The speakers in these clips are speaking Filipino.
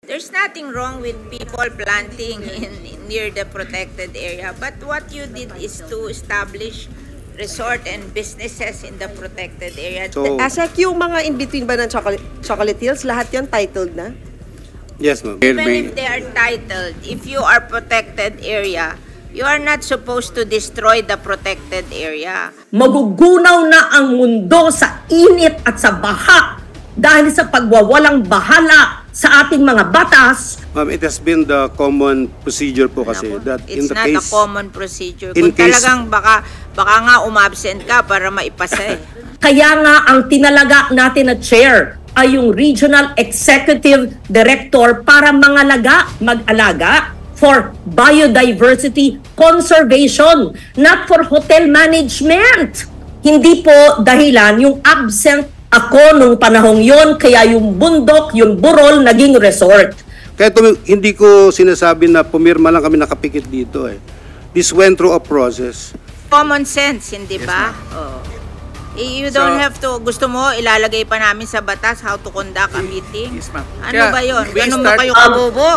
There's nothing wrong with people planting near the protected area, but what you did is to establish resort and businesses in the protected area. So, Asek, yung mga in-between ba ng Chocolate Hills, lahat yon titled na? yes, ma'am. Even if they are titled, if you are protected area, you are not supposed to destroy the protected area. Magugunaw na ang mundo sa init at sa baha dahil sa pagwawalang bahala sa ating mga batas. Ma'am, it has been the common procedure po kasi that in It's the not case... a common procedure. in Kung case- talagang baka nga umabsent ka para maipasa eh. Kaya nga ang tinalaga natin na chair ay yung Regional Executive Director para mag-alaga for biodiversity conservation, not for hotel management. Hindi po dahilan yung absent ako nung panahong yon, kaya yung bundok, yung burol, naging resort. Kaya hindi ko sinasabi na pumirma lang kami nakapikit dito eh. This went through a process. Common sense, hindi ba? Oh. You don't have to, gusto mo, ilalagay pa namin sa batas how to conduct a meeting? Yes, ma'am. Ano Kaya, ba yun? we Ano mo start- kayo kabobo?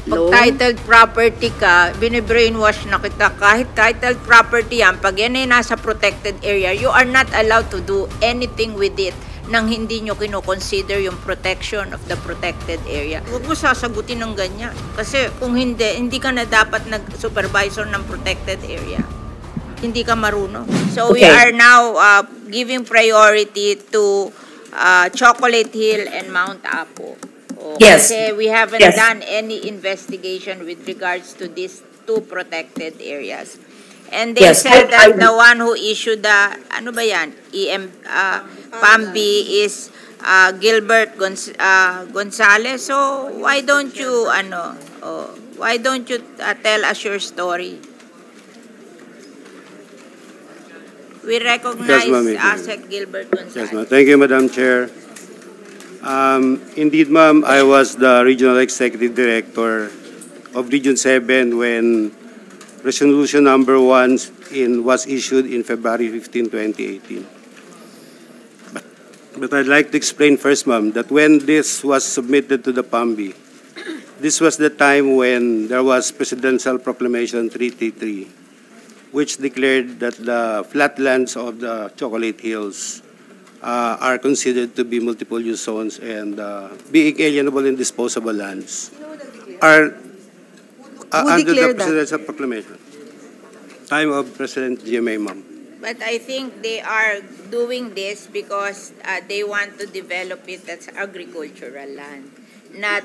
Pag titled property ka, binibrainwash na kita. Kahit titled property yan, pag yan ay nasa protected area, you are not allowed to do anything with it nang hindi nyo kinoconsider yung protection of the protected area. Huwag mo sasagutin ng ganyan. Kasi kung hindi ka na dapat nag-supervisor ng protected area. Hindi ka marunong. So we Okay. are now giving priority to Chocolate Hill and Mount Apo. Oh, Yes. Kasi we haven't Yes. done any investigation with regards to these two protected areas. And they Yes, said that I- the one who issued the, ano ba yan, PAMB is Gilbert Gonzalez. So why don't you, tell us your story? We recognize Yes, ma'am. Asek Gilbert Gonzalez. Yes, ma'am. Thank you, Madam Chair. Indeed, ma'am, I was the Regional Executive Director of Region 7 when Resolution Number 1 was issued in February 15, 2018. But I'd like to explain first, ma'am, that when this was submitted to the PAMB, this was the time when there was Presidential Proclamation 333, which declared that the flatlands of the Chocolate Hills are considered to be multiple use zones and being alienable and disposable lands are under the declared that? Presidential Proclamation. Time of President GMA, ma'am. But I think they are doing this because they want to develop it as agricultural land, not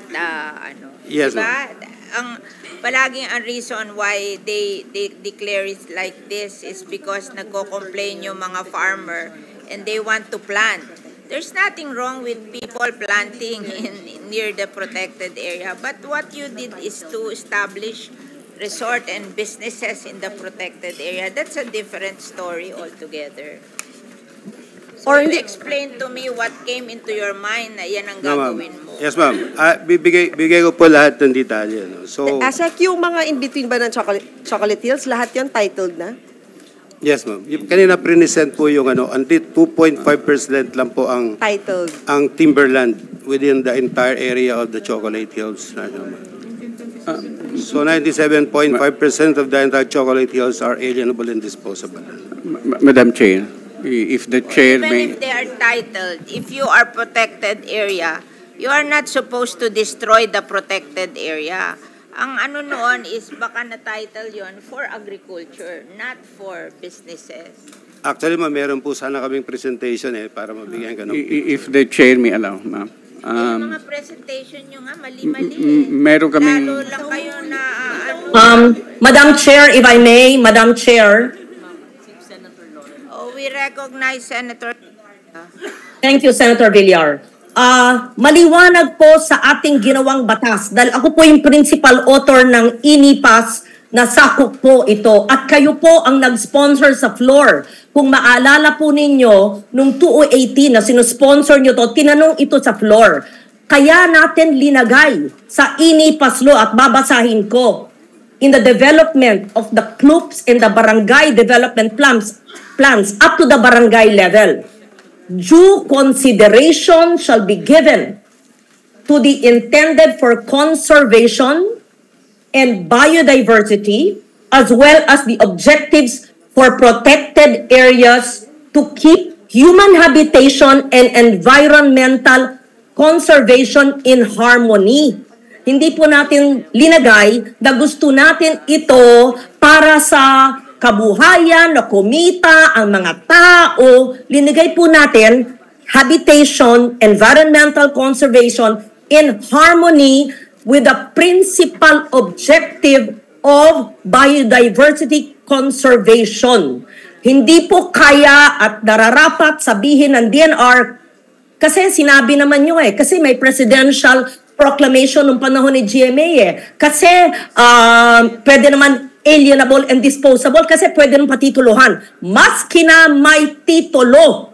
Yes, diba? Palaging ang reason why they declare it like this is because nagko-complain yung mga farmer and they want to plant. There's nothing wrong with people planting near the protected area, but what you did is to establish resort and businesses in the protected area. That's a different story altogether. So Or you hindi- explain to me what came into your mind na yan ang No, ma'am. gagawin mo. Yes, ma'am. Bigay ko po lahat ng detalye. No? So, Asek, yung mga in-between ba ng Chocolate Hills, lahat yon titled na? yes, ma'am. Kanina present po yung until 2.5% lang po ang Titled. timberland within the entire area of the Chocolate Hills. So 97.5% of the entire Chocolate Hills are alienable and disposable. Madam Chair, if the chair Even may... if they are titled, if you are protected area, you are not supposed to destroy the protected area. Ang ano noon is baka na-title yon for agriculture, not for businesses. Actually, ma'am, meron po sana kaming presentation para mabigyan ka ng If the chair may allow, ma'am. Yung mga presentation nyo nga, mali-mali Meron kaming... Lalo lang kayo na Madam Chair, if I may, Madam Chair. we recognize Senator. Thank you, Senator Villar. Maliwanag po sa ating ginawang batas dahil ako po yung principal author ng INIPAS na sakop po ito at kayo po ang nag-sponsor sa floor. Kung maalala po ninyo, nung 2018 na sinusponsor nyo to, tinanong ito sa floor. Kaya natin linagay sa INIPAS law at babasahin ko. In the development of the CLUPs and the barangay development plans up to the barangay level, due consideration shall be given to the intended for conservation and biodiversity, as well as the objectives for protected areas to keep human habitation and environmental conservation in harmony. Hindi po natin linagay na gusto natin ito para sa kabuhayan, na kumita ang mga tao. Linagay po natin habitation, environmental conservation in harmony with the principal objective of biodiversity conservation. Hindi po kaya at nararapat sabihin ng DNR kasi sinabi naman nyo kasi may presidential proclamation nung panahon ni GMA Kasi pwede naman alienable and disposable kasi pwede naman patituluhan. Maski na may titulo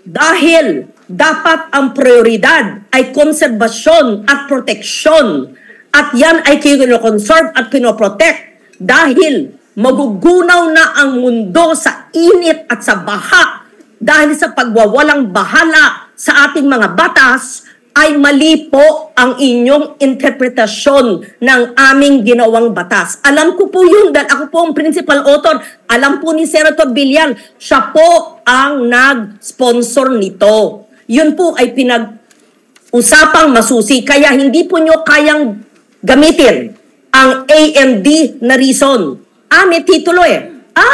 dahil dapat ang prioridad ay konserbasyon at proteksyon. At yan ay kino-conserve at pinoprotect dahil magugunaw na ang mundo sa init at sa baha dahil sa pagwawalang bahala sa ating mga batas ay mali po ang inyong interpretasyon ng aming ginawang batas. Alam ko po yun dahil ako po ang principal author. Alam po ni Senator Villar, siya po ang nag-sponsor nito. Yun po ay pinag-usapang masusi. Kaya hindi po nyo kayang gamitin ang AMD na reason. May titulo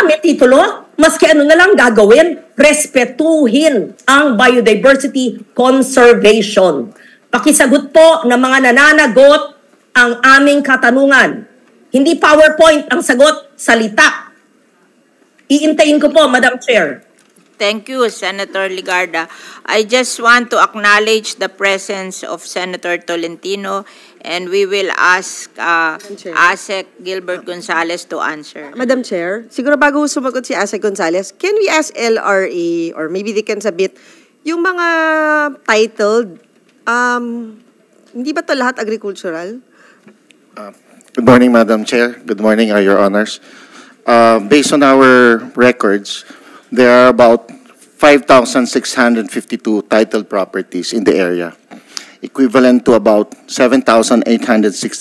may titulo. Maski ano na lang gagawin, respetuhin ang biodiversity conservation. Pakisagot po ng mga nananagot ang aming katanungan. Hindi PowerPoint ang sagot, salita. Iintayin ko po, Madam Chair. Thank you, Senator Ligarda. I just want to acknowledge the presence of Senator Tolentino, and we will ask ASEC Gilbert Gonzales to answer. Madam Chair, siguro bago sumagot si Asa Gonzales, can we ask LRA or maybe they can submit yung mga titled, hindi ba to lahat agricultural? Good morning, Madam Chair. Good morning, Your Honors. Based on our records, there are about 5,652 titled properties in the area, equivalent to about 7,860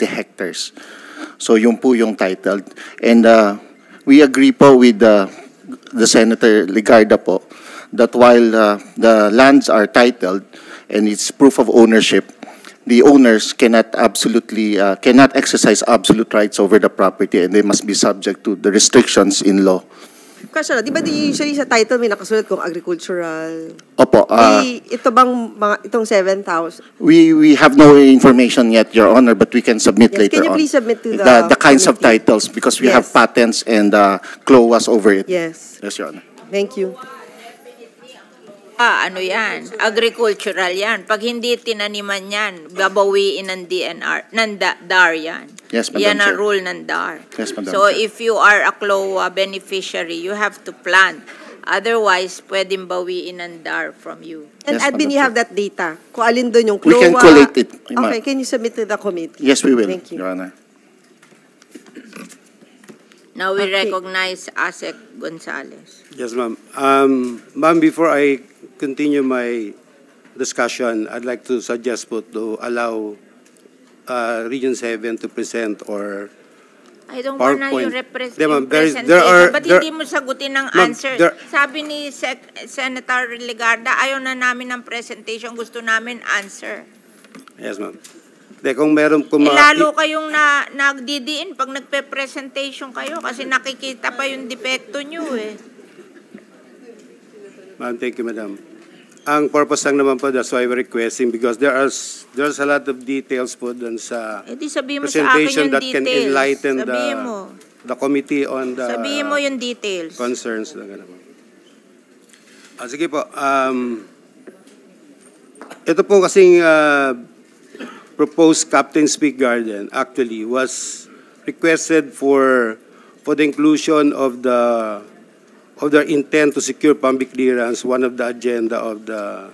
hectares. So yun po yung titled. And we agree po with the Senator Ligarda po that while the lands are titled and it's proof of ownership, the owners cannot exercise absolute rights over the property and they must be subject to the restrictions in law. Kasi di ba usually sa title may nakasulat kung agricultural? Opo. Ito bang itong 7,000? We have no information yet, Your Honor, but we can submit Yes, later can you on. please submit to the kinds of committee? titles because we Yes. have patents and CLOAs over it. Yes. Yes, Your Honor. Thank you. Ano yan? Agricultural yan. Pag hindi tinaniman yan, babawiin ng DNR, ng DAR yan. Yes, Madam Yan ang Chair. rule ng DAR. Yes, Madam So Chair. if you are a CLOA beneficiary, you have to plant. Otherwise, pwedeng bawiin ng DAR from you. And Yes, admin, Madam you have that data. Kung alin doon yung We CLOA. can collate it, ma'am. Okay, can you submit to the committee? Yes, we will, Thank you. Your Honor. Now we Okay. recognize ASEC Gonzales. Yes, ma'am. Ma'am, before I continue my discussion, I'd like to suggest po to allow Region 7 to present or I don't want na PowerPoint. yung Di, ma'am, presentation. Ba't hindi mo sagutin ng Ma'am, answer? there- Sabi ni Senator Ligarda, ayaw na namin ng presentation, gusto namin answer. Yes, ma'am. De, kung meron Lalo kayong nagdidiin pag nagpe-presentation kayo kasi nakikita pa yung depekto nyo Ma'am, thank you, madam. Ang purpose lang naman po, that's why we're requesting because there's a lot of details po dun sa Eh di sabihin mo sa akin presentation yung that can details. enlighten Sabihin mo. the committee on the Sabihin mo yung details. concerns. Sige po. Ito po kasing proposed Captain Speak Garden actually was requested for the inclusion of their intent to secure public clearance, one of the agenda of the,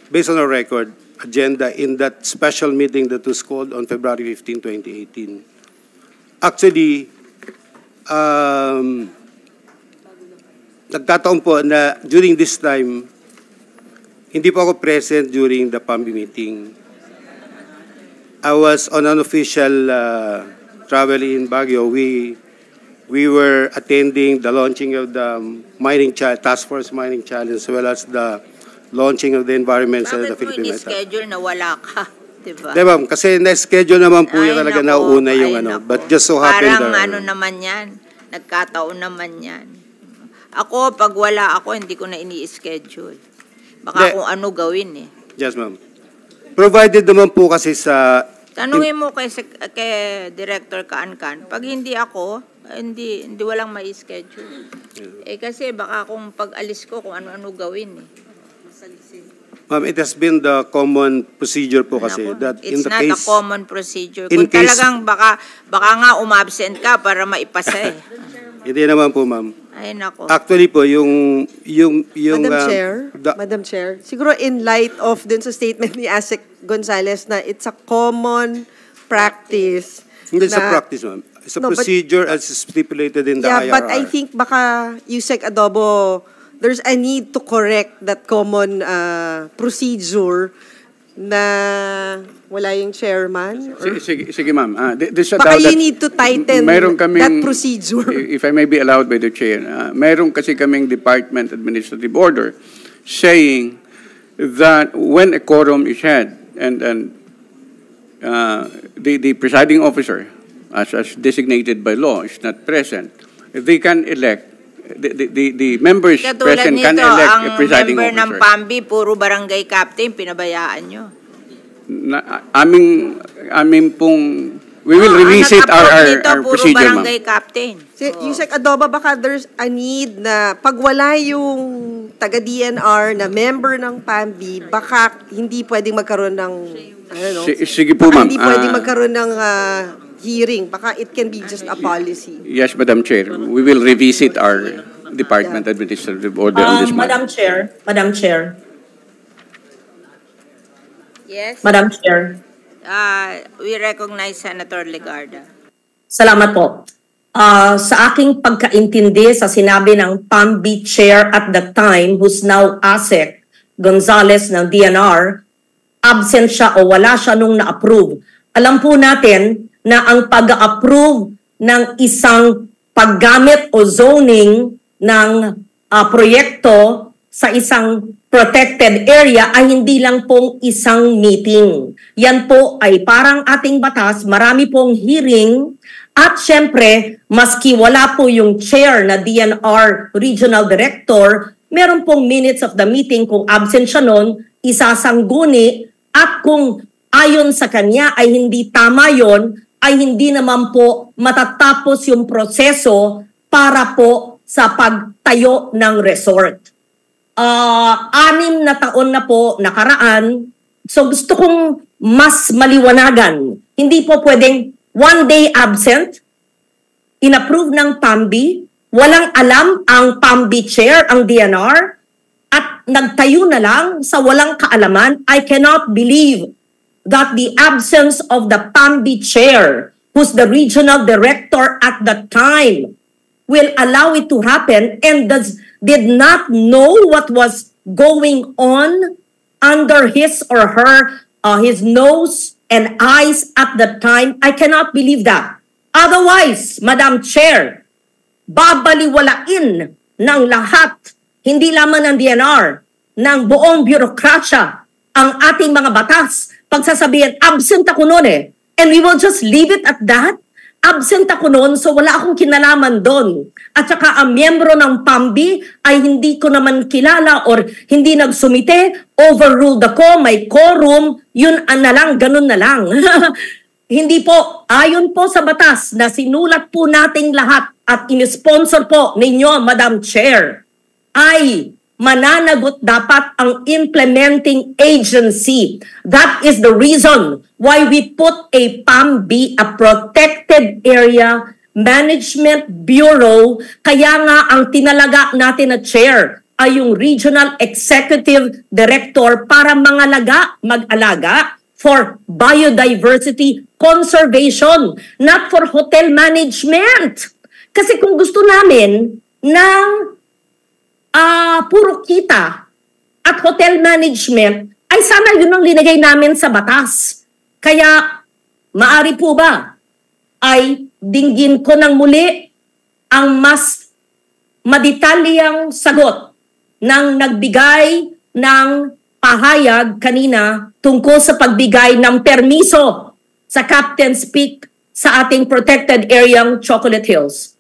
based on our record, agenda in that special meeting that was called on February 15, 2018. Actually, nagkataon po na during this time, hindi po ako present during the PAMBI meeting. I was on an official travel in Baguio. We were attending the launching of the Task Force Mining Challenge, as well as the launching of the Environment Center of the Bakit mo Philippine Metal. ini-schedule na wala ka? Diba? Di ma'am, kasi na-schedule naman po yung Ay, talaga nako, nauna yung ay, ano. nako. But just so happened Parang that... ano naman yan, nagkataon naman yan. Ako, pag wala ako, hindi ko na ini-schedule. Baka Hindi. kung ano gawin eh. Yes, ma'am. Provided naman po kasi sa... Tanungin mo kay Director Kaan-Kaan, pag hindi ako, hindi walang mai-schedule. Eh kasi baka kung pag-alis ko, kung ano-ano gawin eh. Ma'am, it has been the common procedure po kasi Nako, that in it's the not case... a common procedure. in Kung case- talagang baka nga umabsent ka para maipasa eh. Hindi naman po, ma'am. Ay nako. Actually po, yung Madam Chair, siguro in light of dun sa statement ni Asek Gonzales na it's a common practice. Hindi sa na- practice, ma'am. It's a No, but- procedure as stipulated in the Yeah, IRR. but I think baka Yusek Adobo, there's a need to correct that common procedure na wala yung chairman. Or, Sige ma'am. This baka that- you need to tighten mayroon kaming- that procedure. If I may be allowed by the chair, mayroon kasi kaming Department Administrative Order saying that when a quorum is had and the presiding officer, as designated by law, is not present, they can elect, the members Katulad present nito, can elect a ang presiding member ng officer. PAMBI, puro barangay captain, pinabayaan nyo. Aming pong, we will revisit our puro procedure, ma'am. barangay captain. Yusek Adobo, baka there's a need na pag wala yung taga-DNR na member ng PAMBI, baka hindi pwedeng magkaroon ng, Sige po, baka ma'am. hindi pwedeng magkaroon ng hearing. Baka it can be just a policy. Yes, Madam Chair. We will revisit our Department Administrative Order on this matter. Madam Chair. Yes? Madam Chair. We recognize Senator Legarda. Salamat po. Sa aking pagkaintindi sa sinabi ng PAMBI Chair at the time, who's now Asek Gonzales ng DNR, absent siya o wala siya nung na-approve. Alam po natin na ang pag-approve ng isang paggamit o zoning ng proyekto sa isang protected area ay hindi lang pong isang meeting. Yan po ay parang ating batas, marami pong hearing at syempre, maski wala po yung chair na DNR Regional Director, meron pong minutes of the meeting kung absent siya nun, isasangguni at kung ayon sa kanya ay hindi tama yon, ay hindi naman po matatapos yung proseso para po sa pagtayo ng resort. 6 na taon na po nakaraan, so gusto kong mas maliwanagan. Hindi po pwedeng 1 day absent, inapprove ng PAMBI, walang alam ang PAMBI chair, ang DNR, at nagtayo na lang sa walang kaalaman. I cannot believe that the absence of the PAMBI chair, who's the regional director at the time, will allow it to happen and did not know what was going on under his or her, his nose and eyes at the time. I cannot believe that. Otherwise, Madam Chair, babaliwalain ng lahat, hindi lamang ng DNR, ng buong bureaucracia, ang ating mga batas. Pagsasabihin, absent ako noon eh. And we will just leave it at that. Absent ako noon, so wala akong kinalaman doon. At saka ang miyembro ng PAMBI ay hindi ko naman kilala or hindi nagsumite, overruled ako, may quorum, yun na lang, ganun na lang. Hindi po, ayon po sa batas na sinulat po nating lahat at inisponsor po ninyo, Madam Chair, ay mananagot dapat ang implementing agency. That is the reason why we put a PAMBI, a Protected Area Management Bureau. Kaya nga ang tinalaga natin na chair ay yung Regional Executive Director para mag-alaga for biodiversity conservation, not for hotel management. Kasi kung gusto namin ng puro kita at hotel management, ay sana yun ang linagay namin sa batas. Kaya Maari po ba ay dinggin ko ng muli ang mas madetalyang sagot ng nagbigay ng pahayag kanina tungkol sa pagbigay ng permiso sa Captain's Peak sa ating protected area Chocolate Hills.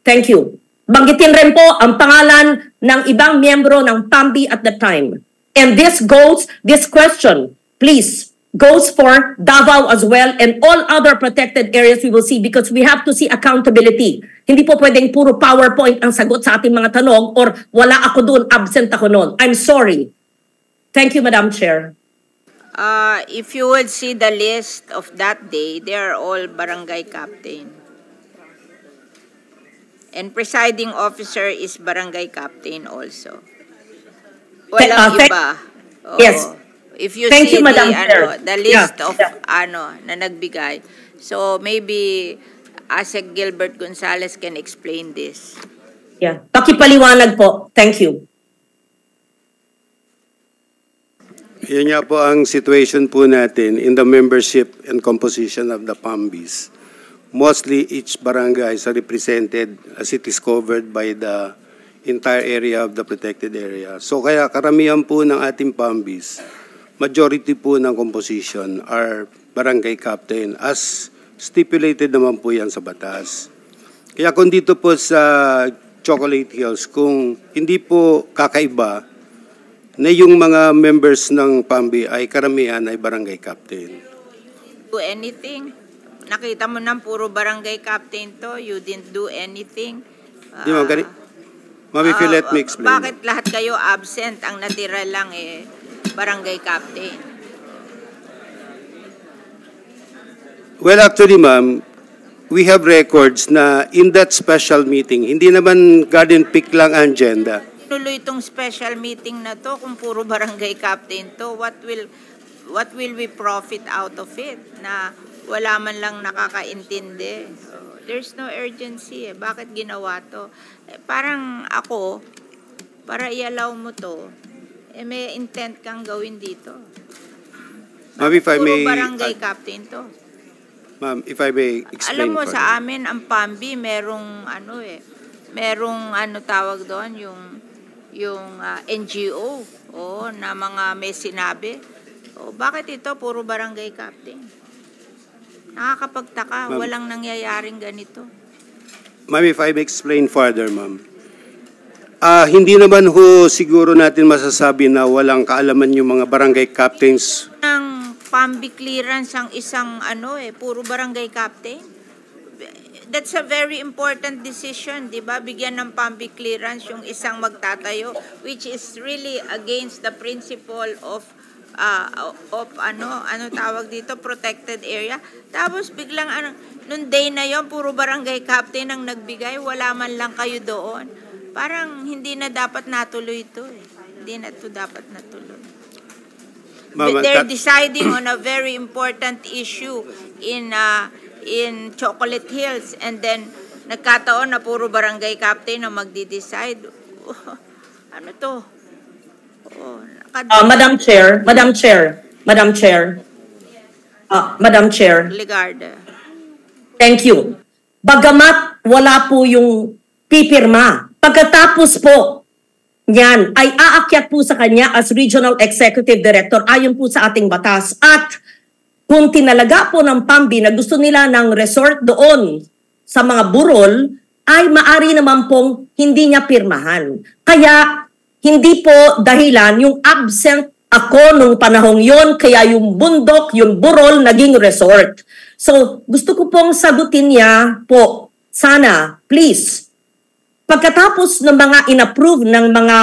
Thank you. Banggitin rin po ang pangalan ng ibang miyembro ng PAMBI at the time. And this question, please, goes for Davao as well and all other protected areas we will see because we have to see accountability. Hindi po pwedeng puro PowerPoint ang sagot sa ating mga tanong or wala ako doon, absent ako noon. I'm sorry. Thank you, Madam Chair. If you would see the list of that day, they are all barangay captain. And presiding officer is barangay captain also. Walang iba. Oo. Yes. If you Thank see you, Madam Chair. the list Yeah, of yeah. na nagbigay. So maybe ASEC Gilbert Gonzalez can explain this. Yeah. Pakipaliwanag po. Thank you. Yun nga po ang situation po natin in the membership and composition of the PAMBIs. Mostly each barangay is represented as it is covered by the entire area of the protected area. So kaya karamihan po ng ating PAMBIs, majority po ng composition are barangay captain as stipulated naman po yan sa batas. Kaya kung dito po sa Chocolate Hills, kung hindi po kakaiba na yung mga members ng PAMBI ay karamihan ay barangay captain. Do anything? Nakita mo nang puro barangay captain to, you didn't do anything. Di ma'am, ma'am, if you let me explain. Bakit lahat kayo absent? Ang natira lang barangay captain. Well, actually, ma'am, we have records na in that special meeting, hindi naman garden pick lang ang agenda. Tuloy itong special meeting na to kung puro barangay captain to, what will we profit out of it na wala man lang nakakaintindi? There's no urgency. Bakit ginawa to? Parang ako, para i-allow mo to, may intent kang gawin dito. Ma'am, if I may, puro barangay captain to. ma'am, if I may explain. Alam mo, further. sa amin, ang PAMBI, merong tawag doon, yung NGO, na mga may sinabi. Bakit ito puro barangay captain? Nakakapagtaka, walang nangyayaring ganito. Ma'am, if I may explain further, ma'am. Hindi naman ho siguro natin masasabi na walang kaalaman yung mga barangay captains. Ang PAMBI clearance ang isang puro barangay captain. That's a very important decision, di ba? Bigyan ng PAMBI clearance yung isang magtatayo, which is really against the principle of tawag dito, protected area. Tapos biglang nung day na yon puro barangay captain ang nagbigay, wala man lang kayo doon. Parang hindi na dapat natuloy ito eh. Hindi na ito dapat natuloy. They're deciding on a very important issue in Chocolate Hills and then nagkataon na puro barangay captain ang magdi-decide. Ano to? Madam Chair. Ligarda. Thank you. Bagamat wala po yung pipirma, pagkatapos po yan ay aakyat po sa kanya as Regional Executive Director ayon po sa ating batas. At kung tinalaga po ng PAMBI na gusto nila ng resort doon sa mga burol, ay maari naman pong hindi niya pirmahan. Kaya hindi po dahilan yung absent ako nung panahong yon, kaya yung bundok, yung burol, naging resort. So, gusto ko pong sagutin niya po, sana, please, pagkatapos ng mga inapprove ng mga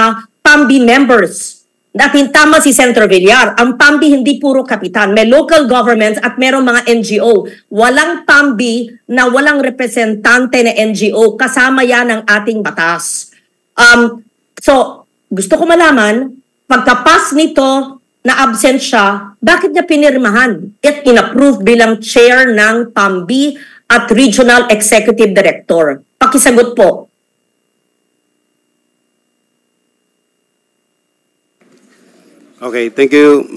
PAMBI members, natin tama si Senator Villar, ang PAMBI hindi puro kapitan, may local governments at merong mga NGO. Walang PAMBI na walang representante na NGO, kasama yan ng ating batas. So, gusto ko malaman, pagkapas nito na absent siya, bakit niya pinirmahan at inapprove bilang chair ng PAMBI at Regional Executive Director? Pakisagot po. Okay, thank you,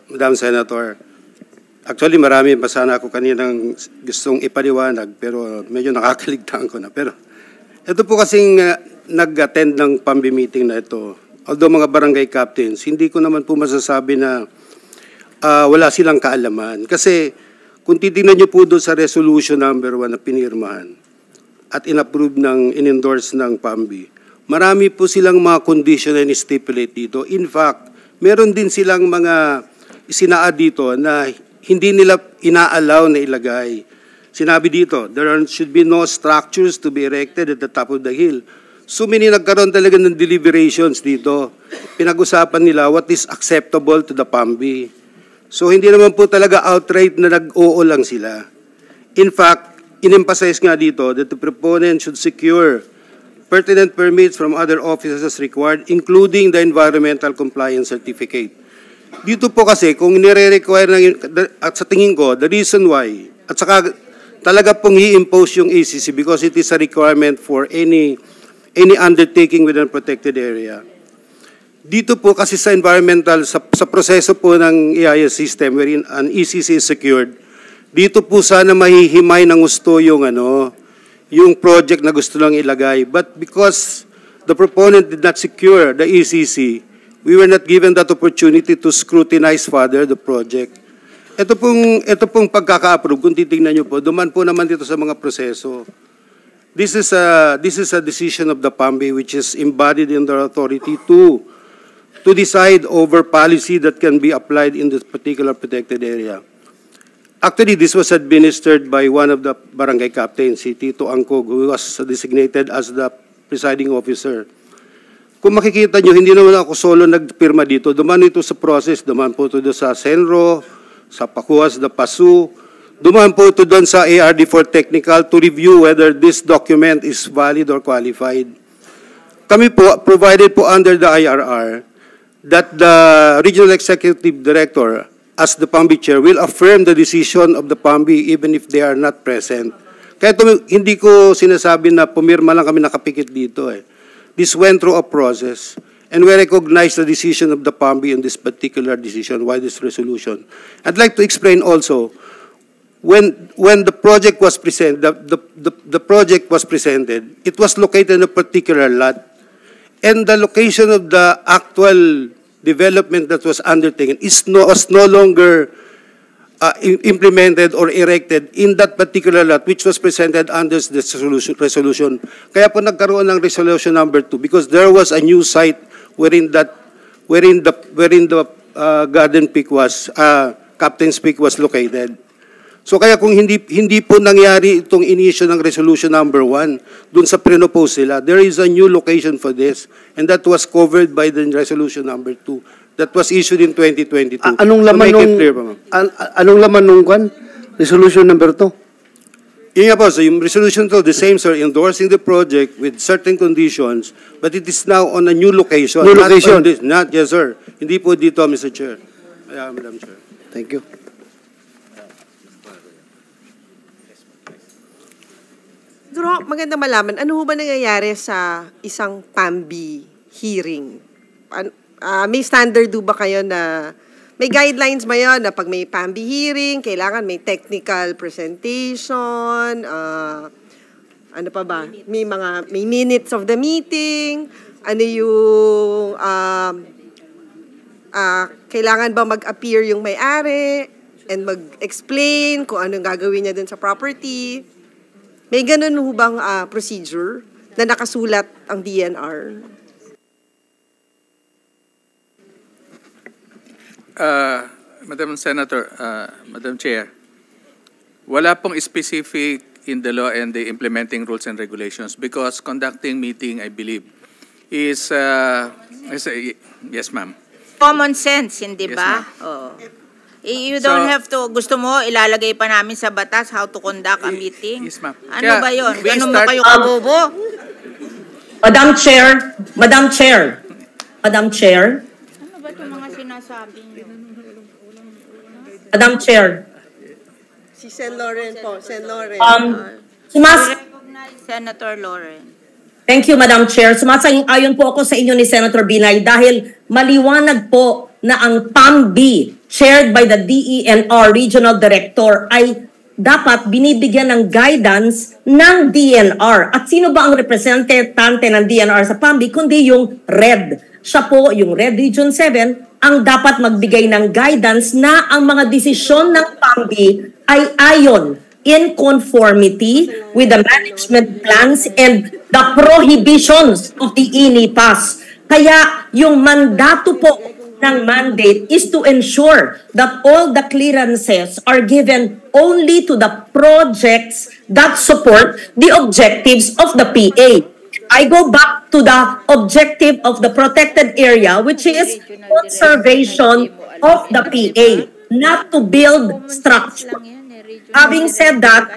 Madam Senator. Actually, marami pa sana ako kaninang gustong ipaliwanag, pero medyo nakakaligtaan ko na. Pero ito po kasing nag-attend ng PAMBI meeting na ito. Although mga barangay captains, hindi ko naman po masasabi na wala silang kaalaman. Kasi kung titingnan niyo po doon sa resolution number 1 na pinirmahan at in-approve in-endorse ng PAMBI, marami po silang mga condition and stipulate dito. In fact, meron din silang mga isinaad dito na hindi nila ina-allow na ilagay. Sinabi dito, should be no structures to be erected at the top of the hill. So nagkaroon talaga ng deliberations dito. Pinag-usapan nila what is acceptable to the PAMBI. So hindi naman po talaga outright na nag-oo lang sila. In fact, in-emphasize nga dito that the proponent should secure pertinent permits from other offices as required, including the environmental compliance certificate. Dito po kasi, kung nire-require at sa tingin ko, the reason why, at saka talaga pong i-impose yung ACC because it is a requirement for any undertaking within a protected area. Dito po kasi sa environmental, sa proseso po ng EIS system wherein an ECC is secured, dito po sana mahihimay ng gusto yung project na gusto lang ilagay. But because the proponent did not secure the ECC, we were not given that opportunity to scrutinize further the project. Ito pong pagkaka-approve, kung titingnan nyo po, duman po naman dito sa mga proseso. This is a decision of the PAMBI which is embodied in their authority to decide over policy that can be applied in this particular protected area. Actually, this was administered by one of the barangay captains, si Tito Angkog, who was designated as the presiding officer. Kung makikita nyo, hindi naman ako solo nagpirma dito. Duman ito sa process, duman po ito sa Senro, sa Pakuas, the PASU. Duman po ito doon sa ARD4 Technical to review whether this document is valid or qualified. Kami po, provided po under the IRR, that the Regional Executive Director, as the PAMBI Chair, will affirm the decision of the PAMBI even if they are not present. Kaya hindi ko sinasabi na pumirma lang kami nakapikit dito eh. This went through a process, and we recognize the decision of the PAMBI in this particular decision, why this resolution. I'd like to explain also, when the project was presented, the project was presented, it was located in a particular lot, and the location of the actual development that was undertaken was no longer implemented or erected in that particular lot which was presented under this resolution. Kaya po nagkaroon ng resolution number 2 because there was a new site wherein the Garden Peak was, Captain's Peak was located. So kaya kung hindi po nangyari itong inisyo ng resolution number 1 dun sa pre-propose sila, there is a new location for this, and that was covered by the resolution number 2 that was issued in 2022. Anong laman anong laman nung resolution number 2? Yun nga po, so yung resolution to, the same sir, endorsing the project with certain conditions, but it is now on a new location. New location? Yes sir, hindi po dito, Mr. Chair. Madam Chair. Thank you. Pero maganda malaman, ano ho ba nangyayari sa isang PAMBI hearing? May standard do ba kayo na, may guidelines ba yun na pag may PAMBI hearing, kailangan may technical presentation, ano pa ba? May minutes of the meeting, ano yung, kailangan ba mag-appear yung may-ari and mag-explain kung anong gagawin niya dun sa property? May ganun ho bang procedure na nakasulat ang DNR? Madam Senator, Madam Chair, wala pong specific in the law and the implementing rules and regulations because conducting meeting, I believe, is yes, ma'am. Common sense, hindi Yes, ba? Oh. You don't have to, gusto mo, ilalagay pa namin sa batas how to conduct a meeting? Yes, ma'am. Ano Kaya, ba yun? we Ganun mo start- kayo kabobo? Madam Chair, Ano ba itong mga sinasabi niyo? Madam Chair, Si Sen. Loren po, Sen. Loren. Recognize Senator Loren. Thank you, Madam Chair. Sumasang-ayon po ako sa inyo ni Senator Binay dahil maliwanag po na ang PAMBI chaired by the DENR Regional Director ay dapat binibigyan ng guidance ng DNR. At sino ba ang representante ng DNR sa PAMBI kundi yung RED. Siya po, yung RED Region 7, ang dapat magbigay ng guidance na ang mga desisyon ng PAMBI ay ayon in conformity with the management plans and the prohibitions of the INIPAS. Kaya yung mandato po ng mandate is to ensure that all the clearances are given only to the projects that support the objectives of the PA. I go back to the objective of the protected area, which is conservation of the PA, not to build structure. Having said that,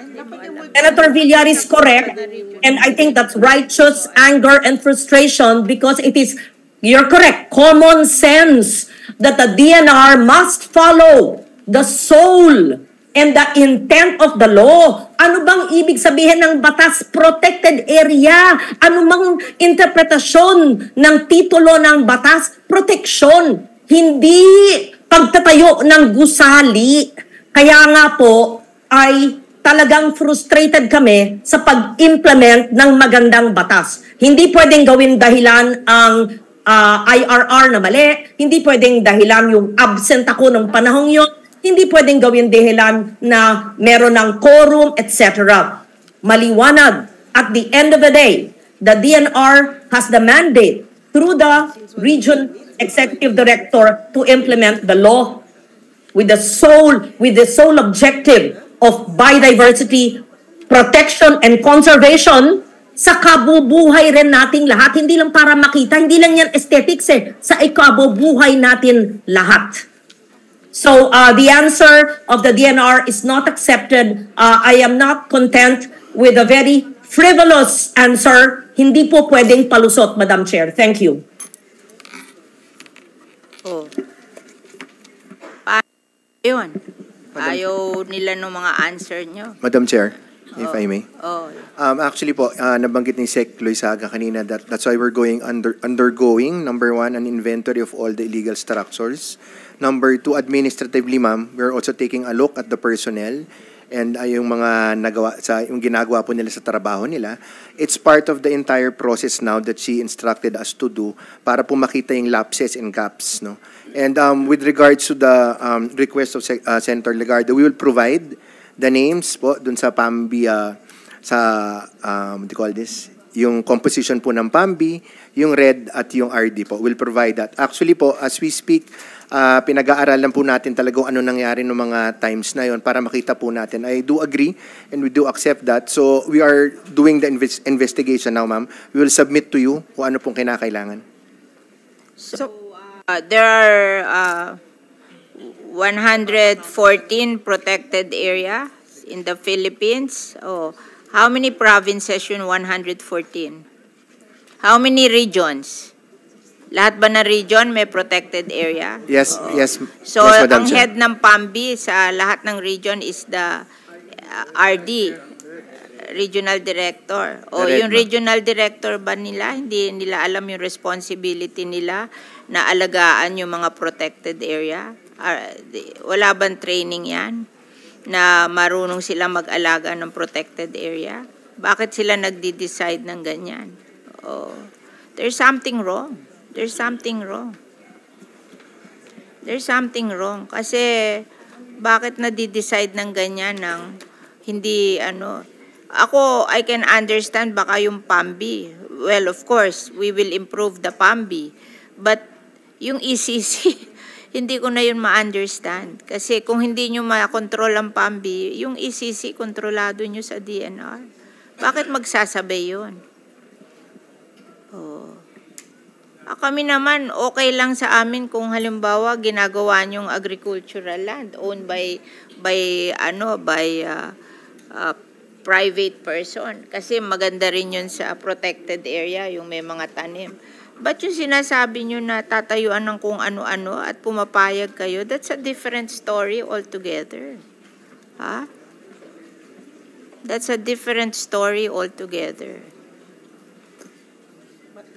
Senator Villar is correct, and I think that's righteous anger and frustration because it is, you're correct, common sense that the DNR must follow the soul and the intent of the law. Ano bang ibig sabihin ng batas? Protected area. Ano bang interpretasyon ng titulo ng batas? Protection. Hindi pagtatayo ng gusali. Kaya nga po ay talagang frustrated kami sa pag-implement ng magandang batas. Hindi pwedeng gawin dahilan ang IRR na mali, hindi pwedeng dahilan yung absent ako ng panahong yun, hindi pwedeng gawin dahilan na meron ng quorum, etc. Maliwanag. At the end of the day, the DNR has the mandate through the Region Executive Director to implement the law with the sole objective of biodiversity, protection, and conservation sa kabubuhay rin nating lahat. Hindi lang para makita, hindi lang yan aesthetics sa ikabubuhay natin lahat. So the answer of the DNR is not accepted. I am not content with a very frivolous answer. Hindi po pwedeng palusot, Madam Chair. Thank you. Oh. Yun. Ayaw nila ng mga answer nyo. Madam Chair, if I may. Oh. Actually po, nabanggit ni Sec. Loizaga kanina that's why we're undergoing, number one, an inventory of all the illegal structures. Number two, administratively, ma'am, we're also taking a look at the personnel and yung mga yung ginagawa po nila sa trabaho nila. It's part of the entire process now that she instructed us to do para po makita yung lapses and gaps, no? And with regards to the request of Senator Legarda, we will provide the names po dun sa PAMBI, what do you call this? Yung composition po ng PAMBI, yung RED at yung RD po. We'll provide that. Actually po, as we speak, pinag-aaralan po natin talagang ano nangyari ng mga times na yon para makita po natin. I do agree and we do accept that. So we are doing the investigation now, ma'am. We will submit to you kung ano pong kinakailangan. So, there are 114 protected areas in the Philippines. Oh, how many provinces yun? 114. How many regions? Lahat ba na region may protected area? Yes, yes. So, yes, Madam ang Chair. head ng PAMBI sa lahat ng region is the RD, Regional Director. O Correct, yung Regional Director ba nila, hindi nila alam yung responsibility nila na alagaan yung mga protected area? Wala bang training yan? Na marunong sila mag-alaga ng protected area? Bakit sila nagdi-decide ng ganyan? Oh, there's something wrong. There's something wrong. There's something wrong. Kasi, bakit nadi-decide ng ganyan ng hindi, Ako, I can understand baka yung PAMBI. Well, of course, we will improve the PAMBI. But, yung ECC, hindi ko na yun ma-understand. Kasi kung hindi nyo ma-control ang PAMBI, yung ECC, kontrolado nyo sa DNR. Bakit magsasabay yun? Oh. Kami naman, okay lang sa amin kung halimbawa ginagawa nyong agricultural land owned by private person. Kasi maganda rin yun sa protected area, yung may mga tanim. But yung sinasabi nyo na tatayuan ng kung ano-ano at pumapayag kayo, that's a different story altogether. Ha? That's a different story altogether.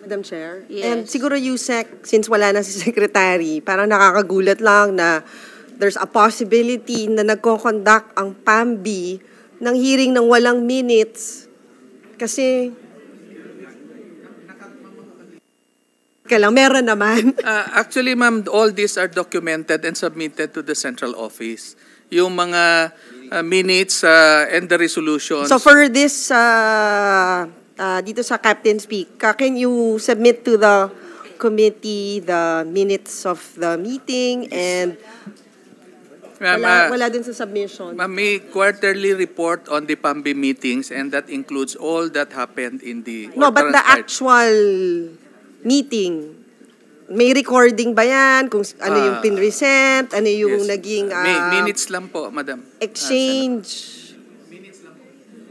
Madam Chair. Yes. And siguro Yusek, since wala na si Secretary, parang nakakagulat lang na there's a possibility na nagko-conduct ang PAMB ng hearing ng walang minutes kasi meron naman. Actually, ma'am, all these are documented and submitted to the central office. Yung mga minutes and the resolutions. So for this, dito sa Captain Speak, can you submit to the committee the minutes of the meeting and wala din sa submission? Ma'am, may quarterly report on the PAMBI meetings and that includes all that happened in the... No, but the transpired. actual meeting, may recording ba yan? Kung ano yung pinresent, ano yung Yes. naging Minutes lang po, madam. exchange?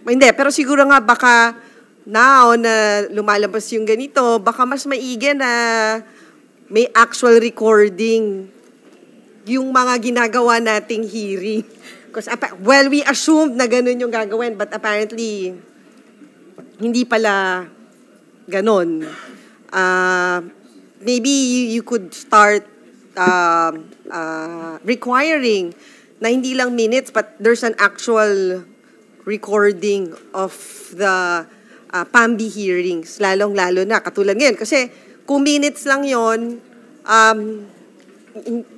Hindi, pero siguro nga baka now na lumalabas yung ganito, baka mas maigi na may actual recording yung mga ginagawa nating hearing. Because, well, we assumed na ganun yung gagawin, but apparently, hindi pala ganun. Maybe you could start requiring na hindi lang minutes, but there's an actual recording of the PAMBI hearings, lalong-lalo na, katulad ngayon. Kasi kung minutes lang yon,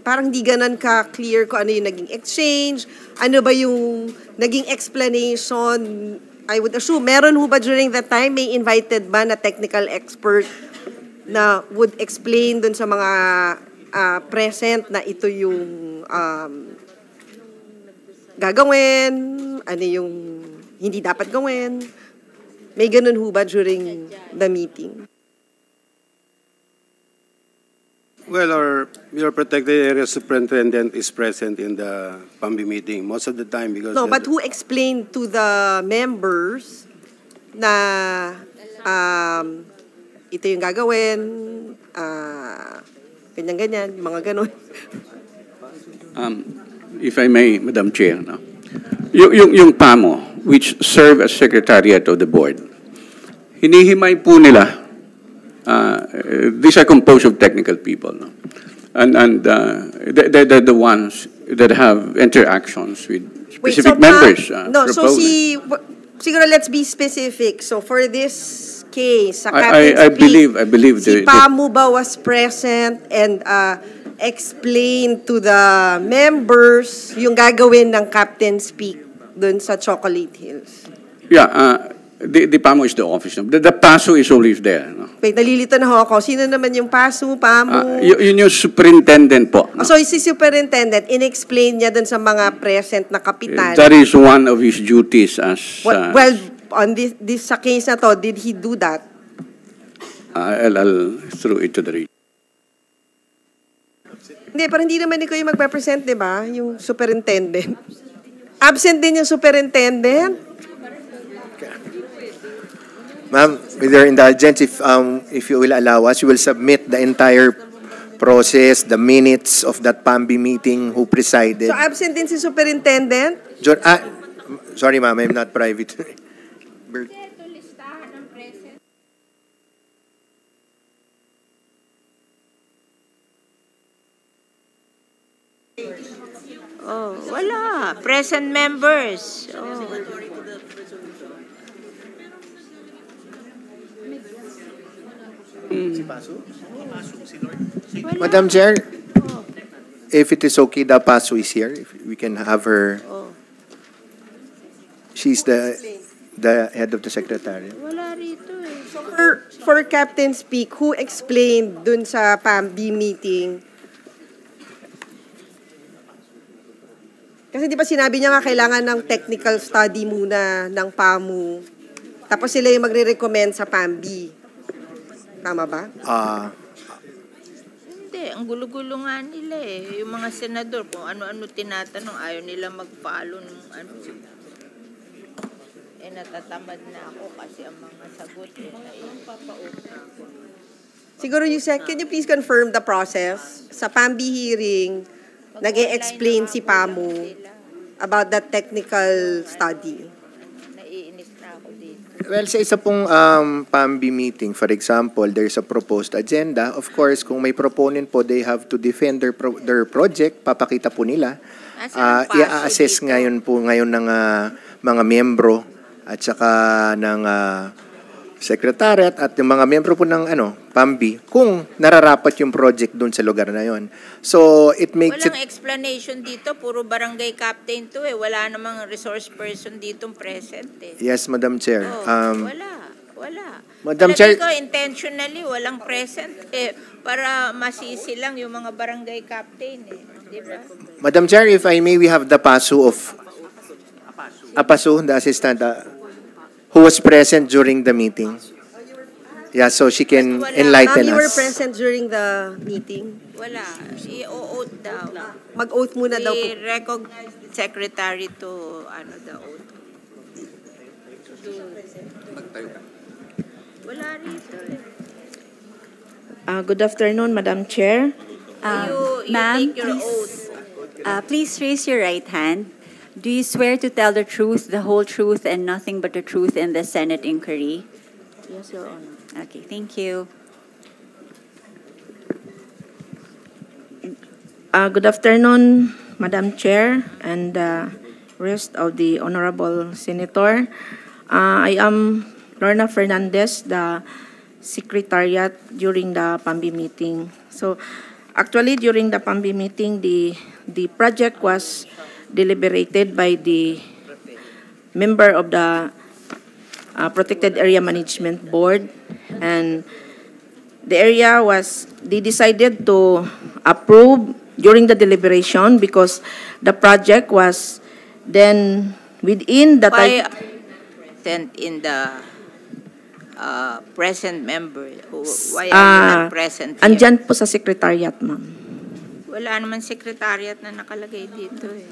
parang di ganun ka-clear kung ano yung naging exchange, ano ba yung naging explanation. I would assume, meron ho ba during that time, may invited ba na technical expert na would explain dun sa mga present na ito yung gagawin, ano yung hindi dapat gawin. May ganun ho ba during the meeting? Well, your protected area superintendent is present in the PAMBI meeting most of the time because... No, but who explained to the members na ito yung gagawin, ganyan-ganyan, mga ganun. If I may, Madam Chair, no? Yung PAMO, which serve as secretariat of the board, hinihimay po nila. These are composed of technical people, no? And they're the ones that have interactions with specific members. Siguro let's be specific. So for this case, sa I believe si PAMO ba was present and explained to the members yung gagawin ng Captain Speak dun sa Chocolate Hills? Yeah, the PAMO is the office. The PASO is always there. No? Wait, nalilito na ho ako. Sino naman yung PASO, PAMO? Yun yung superintendent po. No? So, si superintendent, in-explain niya dun sa mga present na kapitan. That is one of his duties as... well, on this sa case na to, did he do that? I'll throw it to the region. Hindi, pero hindi naman ikaw yung magpe-present, di ba? Yung superintendent. Absent din yung superintendent? Ma'am, with your indulgence, if you will allow us, you will submit the entire process, the minutes of that PAMBI meeting, who presided. So absent din si superintendent? Sorry ma'am, I'm not private. Oh, wala. Present members. Oh. Madam Chair, if it is okay, the PASO is here. If we can have her. She's the head of the secretariat. Wala rito eh. So for Captain Speak, who explained dun sa PAMBI meeting? Kasi di ba sinabi niya nga kailangan ng technical study muna ng PAMU. Tapos sila yung magre-recommend sa PAMBI. Tama ba? Hindi, ang gulo-gulo nga nila eh. Yung mga senador, kung ano-ano tinatanong, ayaw nila mag-follow ng ano. Eh, natatamad na ako kasi ang mga sagot eh. Siguro, Yusek, can you please confirm the process? Sa PAMBI hearing, nag-e-explain si PAMU about that technical study. Naiinis na ako dito. Well, sa isa pong PAMBI meeting, for example, there's a proposed agenda. Of course, kung may proponent po, they have to defend their project. Papakita po nila. Nasaan ang paso I-assess dito? ngayon ng mga miyembro at saka ng secretariat at yung mga miyembro po ng PAMBI kung nararapat yung project doon sa lugar na yon. So, it makes Walang it... explanation dito, puro barangay captain to eh. Wala namang resource person ditong present eh. Yes, Madam Chair. Oh, wala. Madam Palagay Chair- ko intentionally walang present eh, para masisi lang yung mga barangay captain eh. Di ba? Madam Chair, if I may, we have the PASU of... Apasu, the assistant, who was present during the meeting. Yeah, so she can Wala. enlighten You were us. present during the meeting. Wala. I-oath daw. Mag-oath muna daw po. I-recognize the secretary to the oath. Wala rito eh. Good afternoon, Madam Chair. You Ma'am, take your please, oath. please raise your right hand. Do you swear to tell the truth, the whole truth, and nothing but the truth in the Senate inquiry? Yes, Your Honor. Okay, thank you. Good afternoon, Madam Chair, and rest of the Honorable Senator. I am Lorna Fernandez, the Secretariat during the PAMBI meeting. So, actually, during the PAMBI meeting, the project was deliberated by the member of the Protected Area Management Board, and the area they decided to approve during the deliberation because the project was then within the Why time. present in the present member? Why are you not present here? Andyan po sa secretariat, ma'am. Wala naman secretariat na nakalagay dito eh.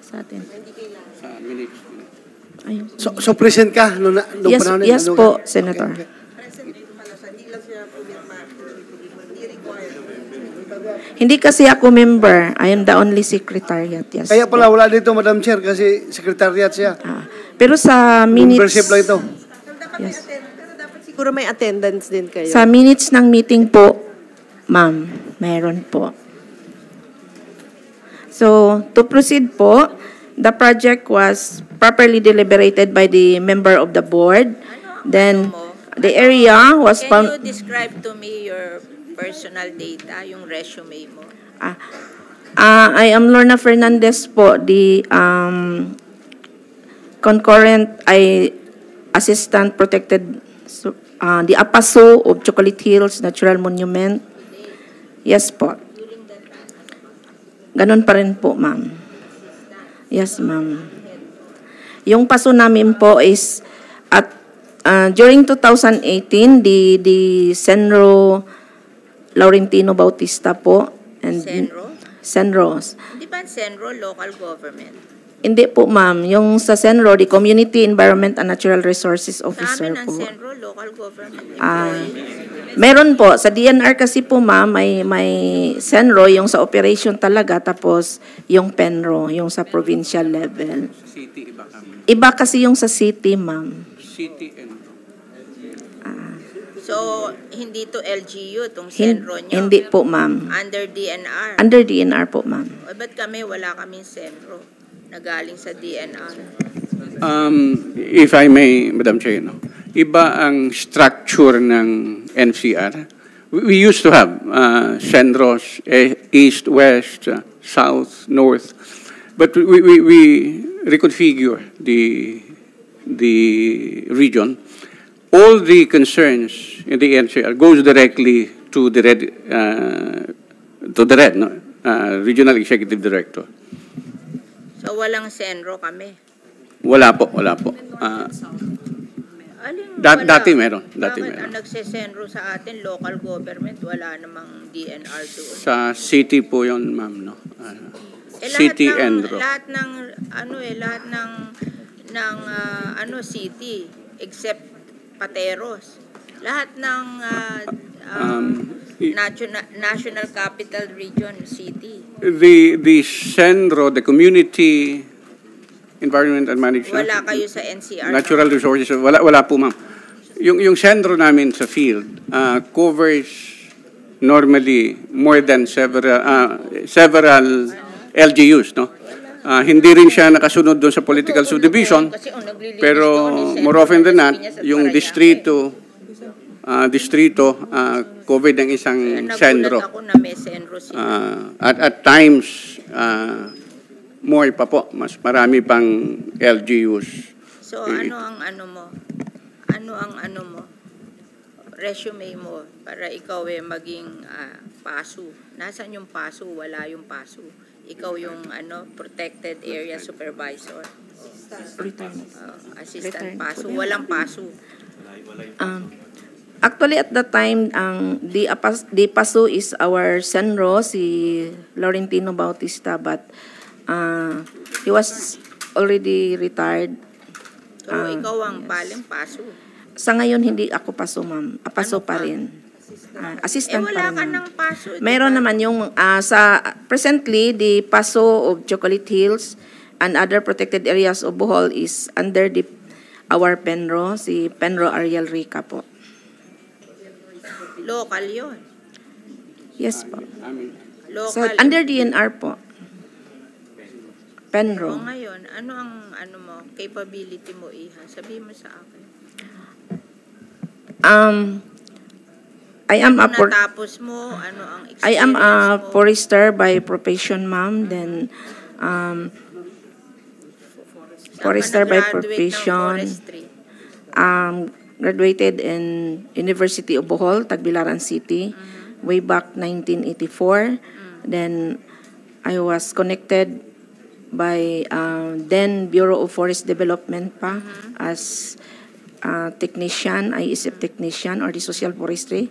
Sa atin. Sa minutes. Ayun. So present ka nung Yes, panahon na yes ano po, ka? Senator. Hindi kasi ako member. I am the only secretariat. Yes. Kaya pala wala dito, Madam Chair, kasi secretariat siya. Pero sa minutes. Membership lang ito. Yes. Pero dapat siguro may attendance din kayo. Sa minutes ng meeting po, ma'am, meron po. So, to proceed po, the project was properly deliberated by the member of the board. Then, the area was Can you found. describe to me your personal data, yung resume mo? I am Lorna Fernandez po, the concurrent assistant protected, the APASO of Chocolate Hills Natural Monument. Yes po. Ganon pa rin po, ma'am. Yes, ma'am. Yung paso namin po is at during 2018, the Senro Laurentino Bautista po. And Senro? Senro. Hindi ba Senro local government? Hindi po, ma'am. Yung sa Senro, the Community Environment and Natural Resources Officer Sa amin ang po. Senro local government employee. Meron po. Sa DNR kasi po, ma'am, may Senro, yung sa operation talaga, tapos yung Penro, yung sa provincial level. Sa city, iba kami. Iba kasi yung sa city, ma'am. City and... So, hindi to LGU, tong Senro nyo? Hindi po, ma'am. Under DNR? Under DNR po, ma'am. O, ba't kami wala kaming Senro na galing sa DNR? If I may, Madam Chair, no? Iba ang structure ng NCR. We used to have Senros, East, West, South, North. But we reconfigure the region. All the concerns in the NCR goes directly to the RED, no? Regional Executive Director. So, walang Senro kami? Wala po. Dati meron. Bakit ang nagsesenro sa atin, local government, wala namang DNR doon? Sa city po yon, ma'am, no? City and road. Lahat ng city except Pateros. Lahat ng National Capital Region City. The CENRO, the Community Environment and Management. Wala kayo sa NCR. Natural Resources. Wala po, ma'am. Yung sentro namin sa field covers normally more than several LGUs, no? Hindi rin siya nakasunod doon sa political subdivision, pero more often than not, yung distrito covered ng isang sentro. Ako na may sentro sila. At times, more pa po, mas marami pang LGUs. So ano ang ano mo? Ano ang ano mo? Resume mo para ikaw maging PASU. Nasaan yung PASU? Wala yung PASU. Ikaw yung protected area supervisor. Assistant PASU. Walang PASU. Actually, at the time, the PASU is our Senro, si Laurentino Bautista, but he was already retired. So, ikaw ang paling PASU. Sa ngayon, hindi ako PASU, ma'am. PASU pa rin. Assistant wala pa rin, ka ma'am. ng PASU. Mayroon naman yung, presently, the PASU of Chocolate Hills and other protected areas of Bohol is under our Penro, si Penro Ariel Rica po. Local yun. Yes po. Local. So, under DNR po. Penro. O ngayon, ano ang capability mo, Iha? Sabihin mo sa akin. I am a natapos mo, ano ang experience I am a mo? forester by profession, ma'am. Then forester by profession. Graduated in University of Bohol, Tagbilaran City, way back 1984. Then I was connected by then Bureau of Forest Development pa as technician, ISF technician or the social forestry.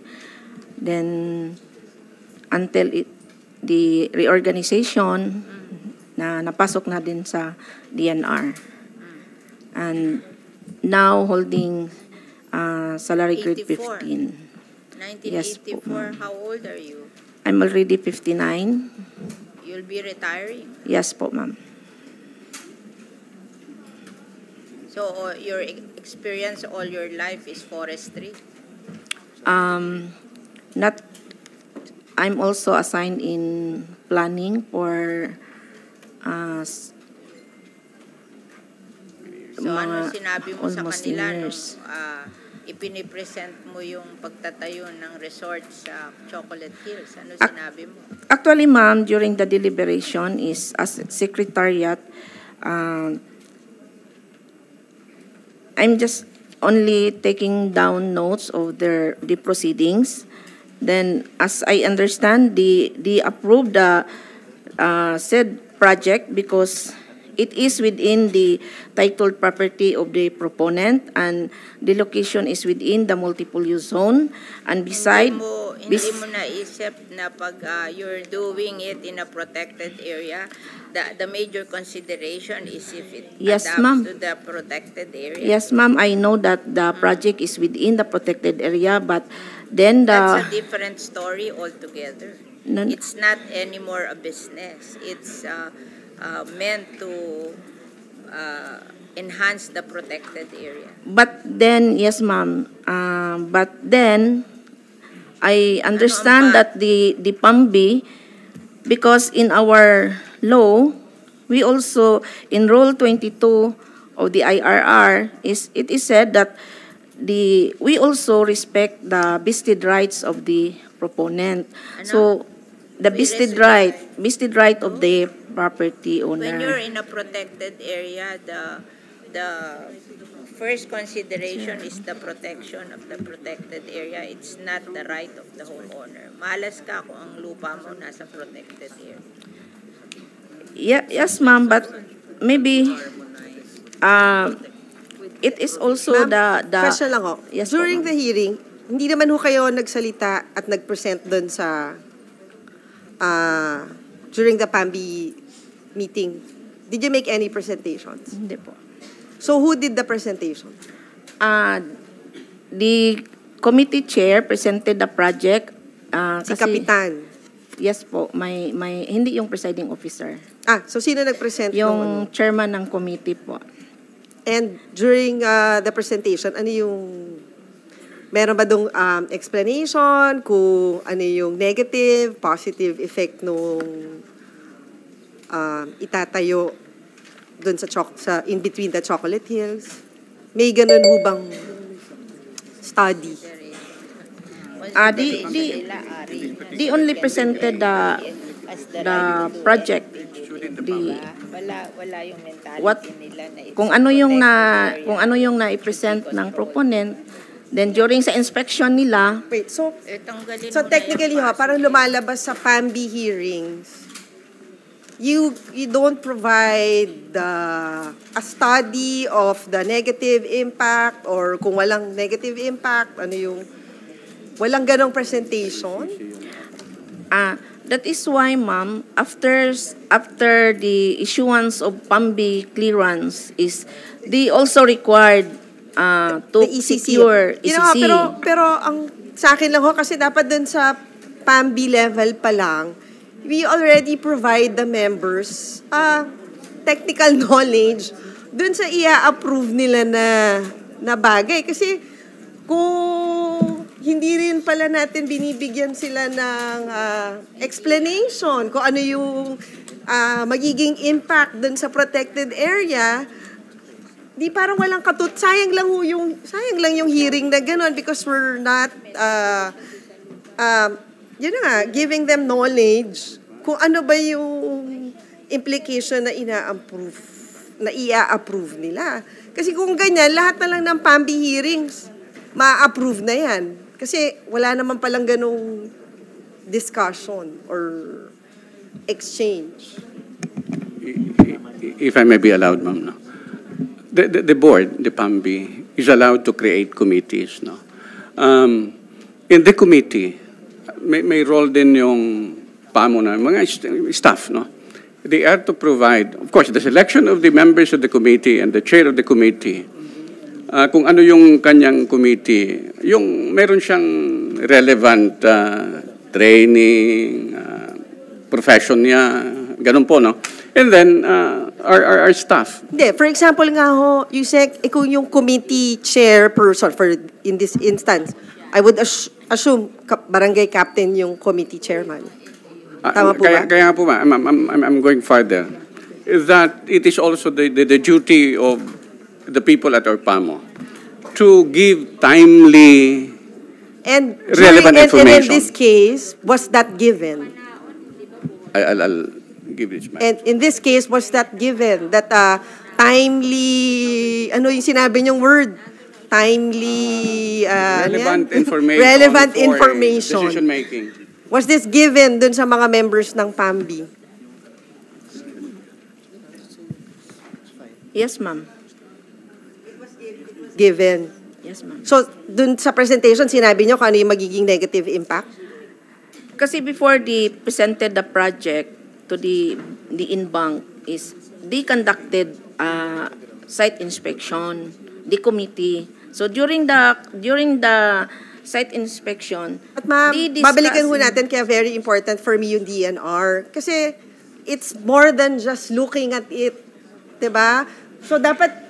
Then until the reorganization na napasok na din sa DNR. And now holding salary grade 15. 1984, Yes po, ma'am. how old are you? I'm already 59. You'll be retiring. Yes po, ma'am. So, your experience all your life is forestry? Not. I'm also assigned in planning for So, ano sinabi mo sa almost kanila years. nung ipinipresent mo yung pagtatayo ng resort sa Chocolate Hills? Ano sinabi mo? Actually, ma'am, during the deliberation is as secretariat, I'm just only taking down notes of the proceedings. Then, as I understand, they approved the said project because it is within the titled property of the proponent and the location is within the multiple use zone. And beside, Hindi mo naisip na pag you're doing it in a protected area, the major consideration is if it Yes, adapts ma'am. to the protected area. Yes, ma'am, I know that the project is within the protected area, but then That's a different story altogether. No, It's not anymore a business. It's meant to enhance the protected area. but then, yes, ma'am, but then, I understand that the PAMBI, because in our law, we also, in Rule 22 of the IRR, it is said that we also respect the vested rights of the proponent. So, the vested right of the property owner. When you're in a protected area, the first consideration is the protection of the protected area. It's not the right of the homeowner. Malas ka kung ang lupa mo nasa protected area. Yes, ma'am, but maybe it is also Ma'am, the question lang ho. Yes po, During ma'am. the hearing, hindi naman ho kayo nagsalita at nag-present doon sa during the PAMBI meeting. Did you make any presentations? Hindi po. So who did the presentation? The committee chair presented the project. Si Kapitan. Yes po, may hindi yung presiding officer. So sino nag-present? Yung chairman ng committee po. And during the presentation, ano yung, meron ba dong explanation kung ano yung negative, positive effect nung itatayo dun sa in between the Chocolate Hills? May ganun ho bang study? They only presented the project. Wala yung mentality nila na Kung ano yung na-present ng proponent, then during sa inspection nila, Wait, so technically parang lumalabas sa PAMBI hearings, you don't provide a study of the negative impact, or kung walang negative impact, walang ganong presentation? that is why, ma'am, after the issuance of PAMBI clearance they also required to The ECC. secure ECC. Pero ang sa akin lang ho, kasi dapat dun sa PAMBI level pa lang, we already provide the members technical knowledge dun sa i-approve nila na bagay. Kasi kung hindi rin pala natin binibigyan sila ng explanation kung ano yung magiging impact dun sa protected area, di parang walang sayang lang yung hearing na gano'n, because we're not giving them knowledge kung ano ba yung implication na i-approve nila. Kasi kung ganyan, lahat na lang ng PAMBI hearings ma-approve na yan. Kasi wala naman palang ganong discussion or exchange. If I may be allowed, ma'am, no? The board, the PAMBI, is allowed to create committees, no? In the committee, may role din yung PAMO na mga staff, no? They are to provide, of course, the selection of the members of the committee and the chair of the committee. Kung ano yung kanyang committee, yung meron siyang relevant training, profession niya, ganun po, no? And then, our staff. Hindi, for example nga ho, Yusek, kung yung committee chairperson, in this instance, I would assume barangay captain yung committee chairman. Tama po ba? Kaya nga po ba, I'm going further. Is that it is also the duty of the people at our PAMO to give timely and relevant information. And in this case, was that given? I'll give this back. And in this case, was that given? That timely, ano yung sinabi niyong word? Timely, relevant information. Relevant for information. Decision making. Was this given dun sa mga members ng PAMBI? Yes, ma'am. Given. Yes, ma'am. So, dun sa presentation, sinabi niyo kung ano yung magiging negative impact? Kasi before they presented the project to the in-bank is they conducted site inspection, the committee. So during the site inspection, at ma'am, they discuss, babalikan ho natin, kaya very important for me yung DNR. Kasi it's more than just looking at it. Diba? So dapat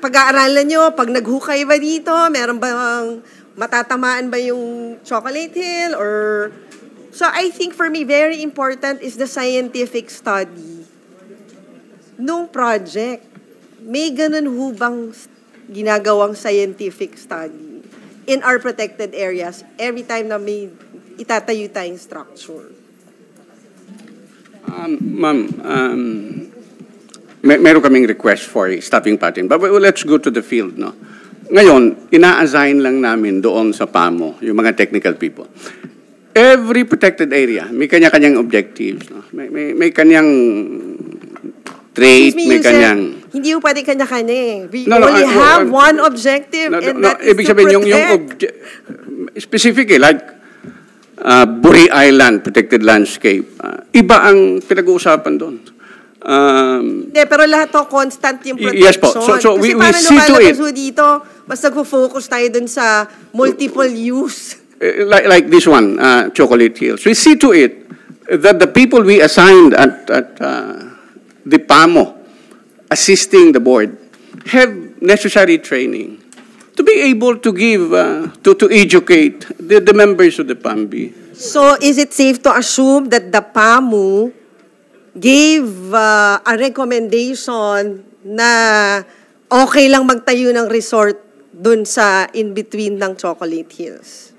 pag-aaralan nyo, pag naghukay ba dito, meron bang matatamaan ba yung Chocolate Hill? Or so I think for me, very important is the scientific study nung project. May ganun ho bang ginagawang scientific study in our protected areas every time na may itatayo tayong structure? Ma'am, meron kaming request for a stopping pattern. But let's go to the field, no? Ngayon, ina-assign lang namin doon sa PAMO, yung mga technical people. Every protected area, may kanya-kanyang objectives, no? May kanyang trait, may kanyang... Hindi po pwede kanya-kanya eh. We only have one objective, and that is ibig to sabihin, protect. Specifically, like Buri Island, protected landscape, iba ang pinag-uusapan doon. Hindi, pero lahat to constant yung protection. Yes po. So we see to it. Kasi dito, mas nagpo-focus tayo dun sa multiple use. Like this one, Chocolate Hills. We see to it that the people we assigned at the PAMO assisting the board have necessary training to be able to give, to educate the members of the PAMBI. So, is it safe to assume that the PAMU gave a recommendation na okay lang magtayo ng resort dun sa in-between ng Chocolate Hills?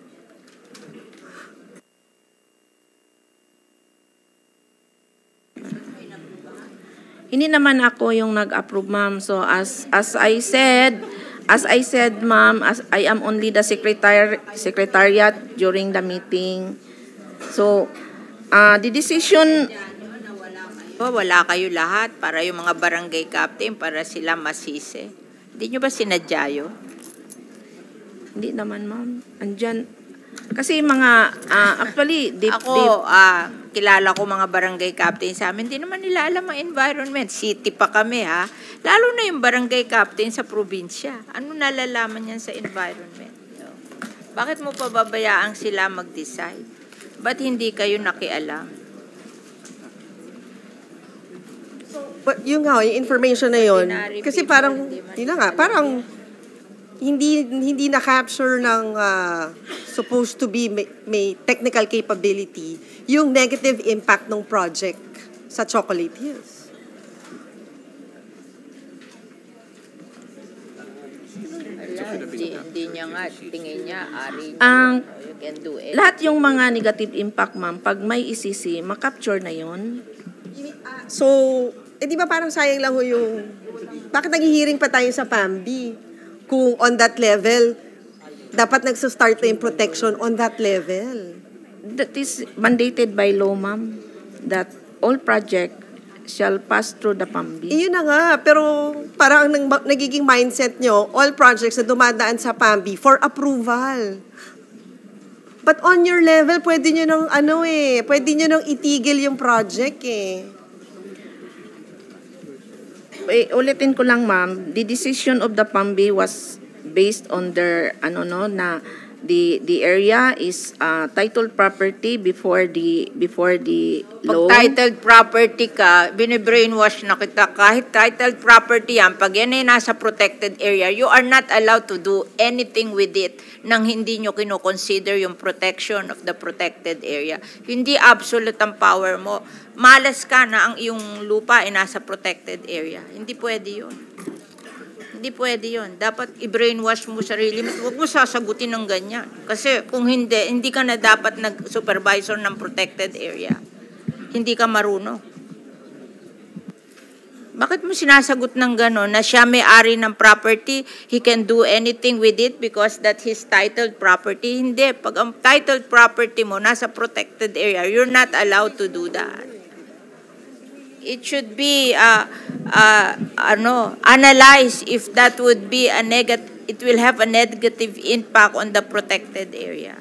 Hindi naman ako yung nag-approve, ma'am. So as I said, ma'am, as I am only the secretariat during the meeting. So the decision, Wala kayo lahat para yung mga barangay captain, para sila masisi. Hindi nyo ba sinadya yun? hindi naman, ma'am. Andyan. Kasi mga, actually, Ako, kilala ko mga barangay captain sa amin, hindi naman nila alam ang environment. City pa kami, ha? Lalo na yung barangay captain sa probinsya. Ano nalalaman yan sa environment? No? Bakit mo pababayaan sila mag-decide? Ba't hindi kayo nakialam? But yung nga, yung information na yun, Ordinary kasi people, parang, hindi man yun na nga, parang hindi na-capture ng supposed to be may technical capability yung negative impact ng project sa Chocolate Hills. Hindi niya nga, tingin niya, ari niya, Ang- you can do it. lahat yung mga negative impact, ma'am, pag may ICC, makapture na yun. So, di ba parang sayang lang ho yung, bakit naghihiring pa tayo sa PAMBI? Kung on that level, dapat nagsa-start na yung protection on that level. That is mandated by law, ma'am, that all project shall pass through the PAMBI. Iyon na nga, pero parang nagiging mindset nyo, all projects na dumadaan sa PAMBI for approval. But on your level, pwede nyo nang pwede nyo nang itigil yung project Ulitin ko lang, ma'am, the decision of the PAMBI was based on their, na the area is titled property before the law. Pag titled property ka, bine-brainwash na kita. Kahit titled property yan, pag yan ay nasa protected area, you are not allowed to do anything with it nang hindi nyo kinoconsider yung protection of the protected area. Hindi absolute ang power mo. Malas ka na ang iyong lupa ay nasa protected area. Hindi pwede yun. Hindi pwede yun. Dapat i-brainwash mo sarili mo. Huwag mo sasagutin ng ganyan. Kasi kung hindi ka na dapat nag-supervisor ng protected area. Hindi ka marunong. Bakit mo sinasagot ng gano'n na siya may-ari ng property, he can do anything with it because that his titled property? Hindi. Pag ang titled property mo nasa protected area, you're not allowed to do that. It should be analyzed if that would be it will have a negative impact on the protected area.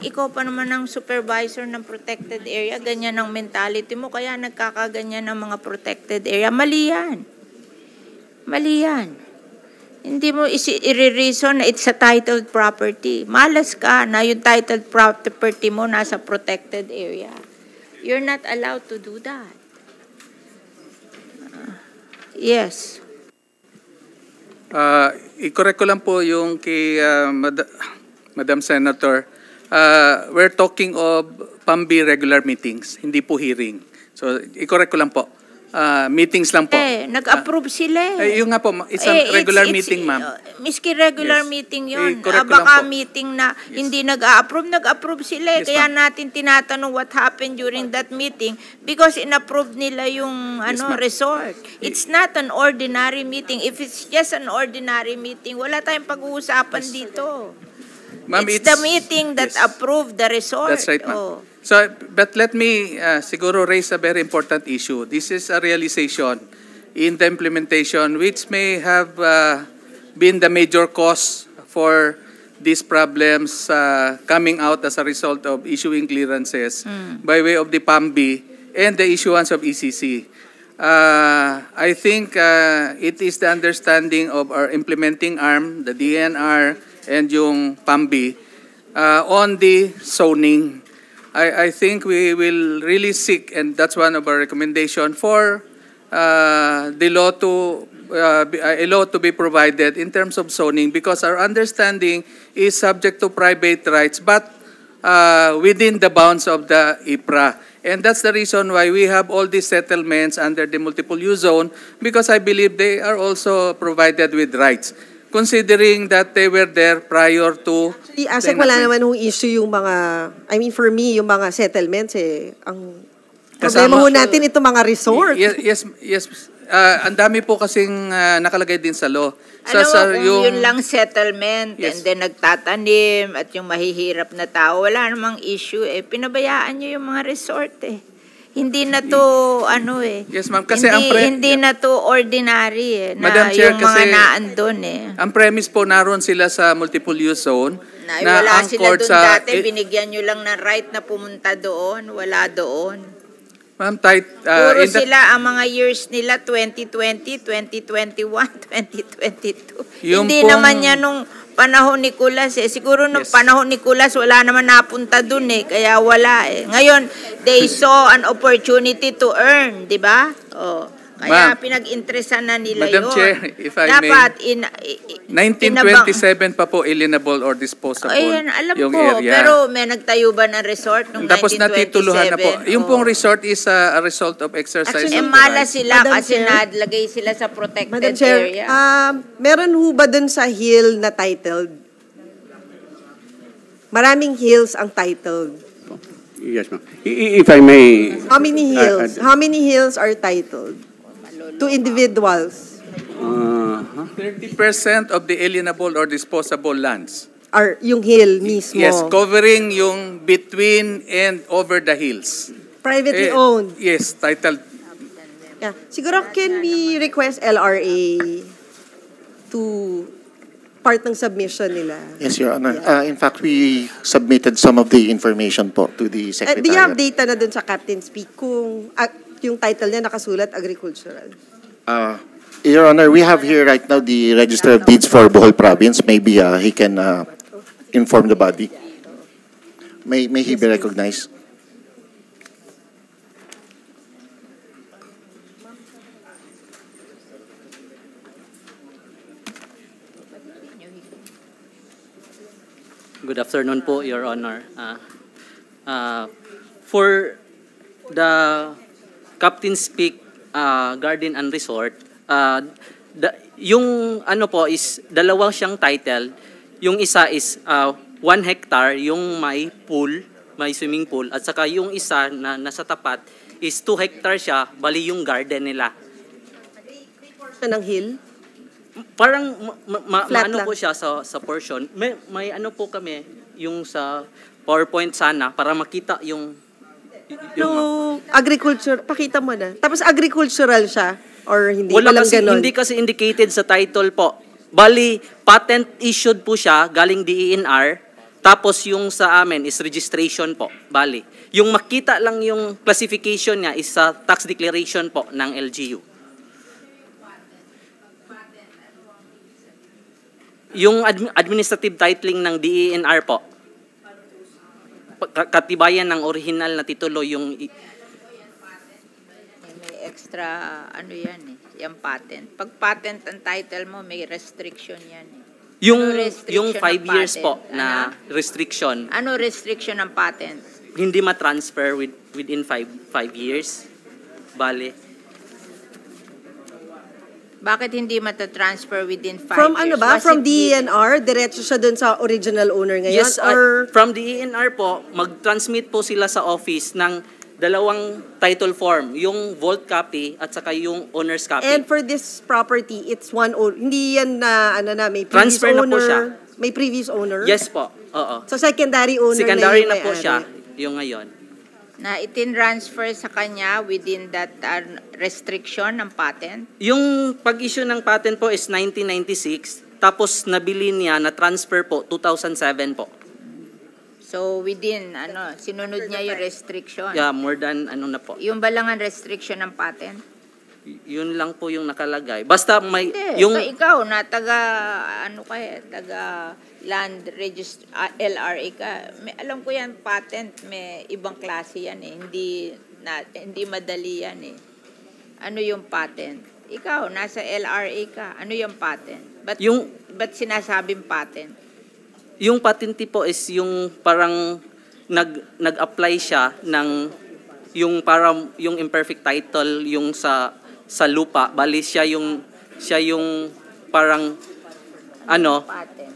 Ikaw pa naman ang supervisor ng protected area, ganyan ang mentality mo, kaya nagkakaganyan ng mga protected area. Mali yan. Mali yan. Hindi mo i-reason na it's a titled property. Malas ka na yung titled property mo nasa protected area. You're not allowed to do that. Yes. I-correct ko lang po yung kay Madam Senator. We're talking of PAMBI regular meetings, hindi po hearing. So, i-correct ko lang po. Meetings lang po. Nag-approve sila yung nga po, it's a regular meeting, ma'am. Miski regular Yes. meeting yun. Correct ko lang Baka po. meeting na hindi nag-approve sila. Yes, Kaya ma'am. natin tinatanong what happened during that meeting because in-approve nila yung Yes, ma'am. resort. It's not an ordinary meeting. If it's just an ordinary meeting, wala tayong pag-uusapan dito. Ma'am, It's the meeting that yes. approved the resort. That's right, ma'am. Oh. So, but let me siguro raise a very important issue. This is a realization in the implementation which may have been the major cause for these problems coming out as a result of issuing clearances by way of the PAMBI and the issuance of ECC. I think it is the understanding of our implementing arm, the DNR, and yung PAMBI on the zoning. I think we will really seek, and that's one of our recommendation for the law to a law to be provided in terms of zoning, because our understanding is subject to private rights, but within the bounds of the IPRA. And that's the reason why we have all these settlements under the multiple use zone, because I believe they are also provided with rights, considering that they were there prior to... Asek, wala naman yung issue yung mga, I mean for me, yung mga settlements ang problema ho natin itong mga resort. Yes. Ang dami po kasing nakalagay din sa law. Alam mo, kung yun lang settlement, and then nagtatanim, at yung mahihirap na tao, wala namang issue eh. Pinabayaan nyo yung mga resort eh. Hindi na to, Yes, ma'am. Kasi hindi na to ordinary eh. Na Madam Chair, yung mga naandun eh. Ang premise po, naroon sila sa multiple use zone. Na wala sila doon dati, binigyan nyo lang ng right na pumunta doon, wala doon. Ma'am, puro sila, ang mga years nila, 2020, 2021, 2022. Hindi naman yan nung panahon ni Kulas eh. Siguro nung panahon ni Kulas, wala naman napunta dun eh. Kaya wala eh. Ngayon, they saw an opportunity to earn, di ba? Oh. Kaya pinag-interesan na nila Madam yun. Chair, if I dapat may, 1927 pa po alienable or disposable alam yung ko, area. pero may nagtayo ba ng resort noong 1927? Tapos natituluhan na po. Yung pong resort is a result of exercise. Actually, of the mala rights. sila kasi nalagay sila sa protected Madam Chair, area. meron ho ba dun sa hill na titled? Maraming hills ang titled. Yes, ma'am. If I may... How many hills? How many hills are titled? To individuals. 30% of the alienable or disposable lands. Are yung hill mismo. Yes, covering yung between and over the hills. Privately owned. Yes, titled. Yeah. Siguro can we request LRA to part ng submission nila? Yes, Your Honor. In fact, we submitted some of the information po to the Secretary. Do you have data na dun sa Captain Speak kung yung title niya nakasulat agricultural? Your Honor, we have here right now the Register of Deeds for Bohol Province. Maybe he can inform the body. May he be recognized? Good afternoon po, Your Honor. For the Captain's Peak Garden and Resort, yung po is dalawa siyang title. Yung isa is 1 hectare, yung may pool, may swimming pool, at saka yung isa na nasa tapat is 2 hectare siya, bali yung garden nila. Ng hill? Parang Flat po siya sa portion. May ano po kami yung sa PowerPoint sana para makita yung agriculture, pakita mo na. Tapos agricultural siya or hindi? Wala Walang kasi, ganon? hindi kasi indicated sa title po. Bali, patent issued po siya galing DENR. Tapos yung sa amin is registration po. Bali, yung makita lang yung classification niya is sa tax declaration po ng LGU. Yung administrative titling ng DENR po, katibayan ng original na titulo yung... May extra, yan eh, yung patent. Pag patent ang title mo, may restriction yan eh. Yung 5 years po na restriction. Ano restriction ng patent? Hindi ma-transfer within 5 years. Bale. Bakit hindi matatransfer within 5 years? From ano ba? From DENR? Diretso siya dun sa original owner ngayon? Yes, or from DENR po, mag-transmit po sila sa office ng dalawang title form, yung vault copy at saka yung owner's copy. And for this property, it's one owner. Hindi yan na, may previous transfer owner. Na po siya. May previous owner? Yes po, oo. So secondary owner secondary na na po siya, yung ngayon. Na itinransfer sa kanya within that restriction ng patent? Yung pag-issue ng patent po is 1996, tapos nabili niya na transfer po 2007 po. So within, sinunod niya yung restriction? Yeah, more than na po. Yung ba lang ang restriction ng patent? Yun lang po yung nakalagay. Basta may... Hindi, yung ikaw na taga land register, LRA ka. Alam ko yan, patent, may ibang klase yan eh. Hindi madali yan eh. Ano yung patent? Ikaw, nasa LRA ka. Ano yung patent? Ba't sinasabing patent? Yung patente po is yung parang nag-apply siya ng yung parang yung imperfect title yung sa lupa. Bali siya yung parang ano, Patent.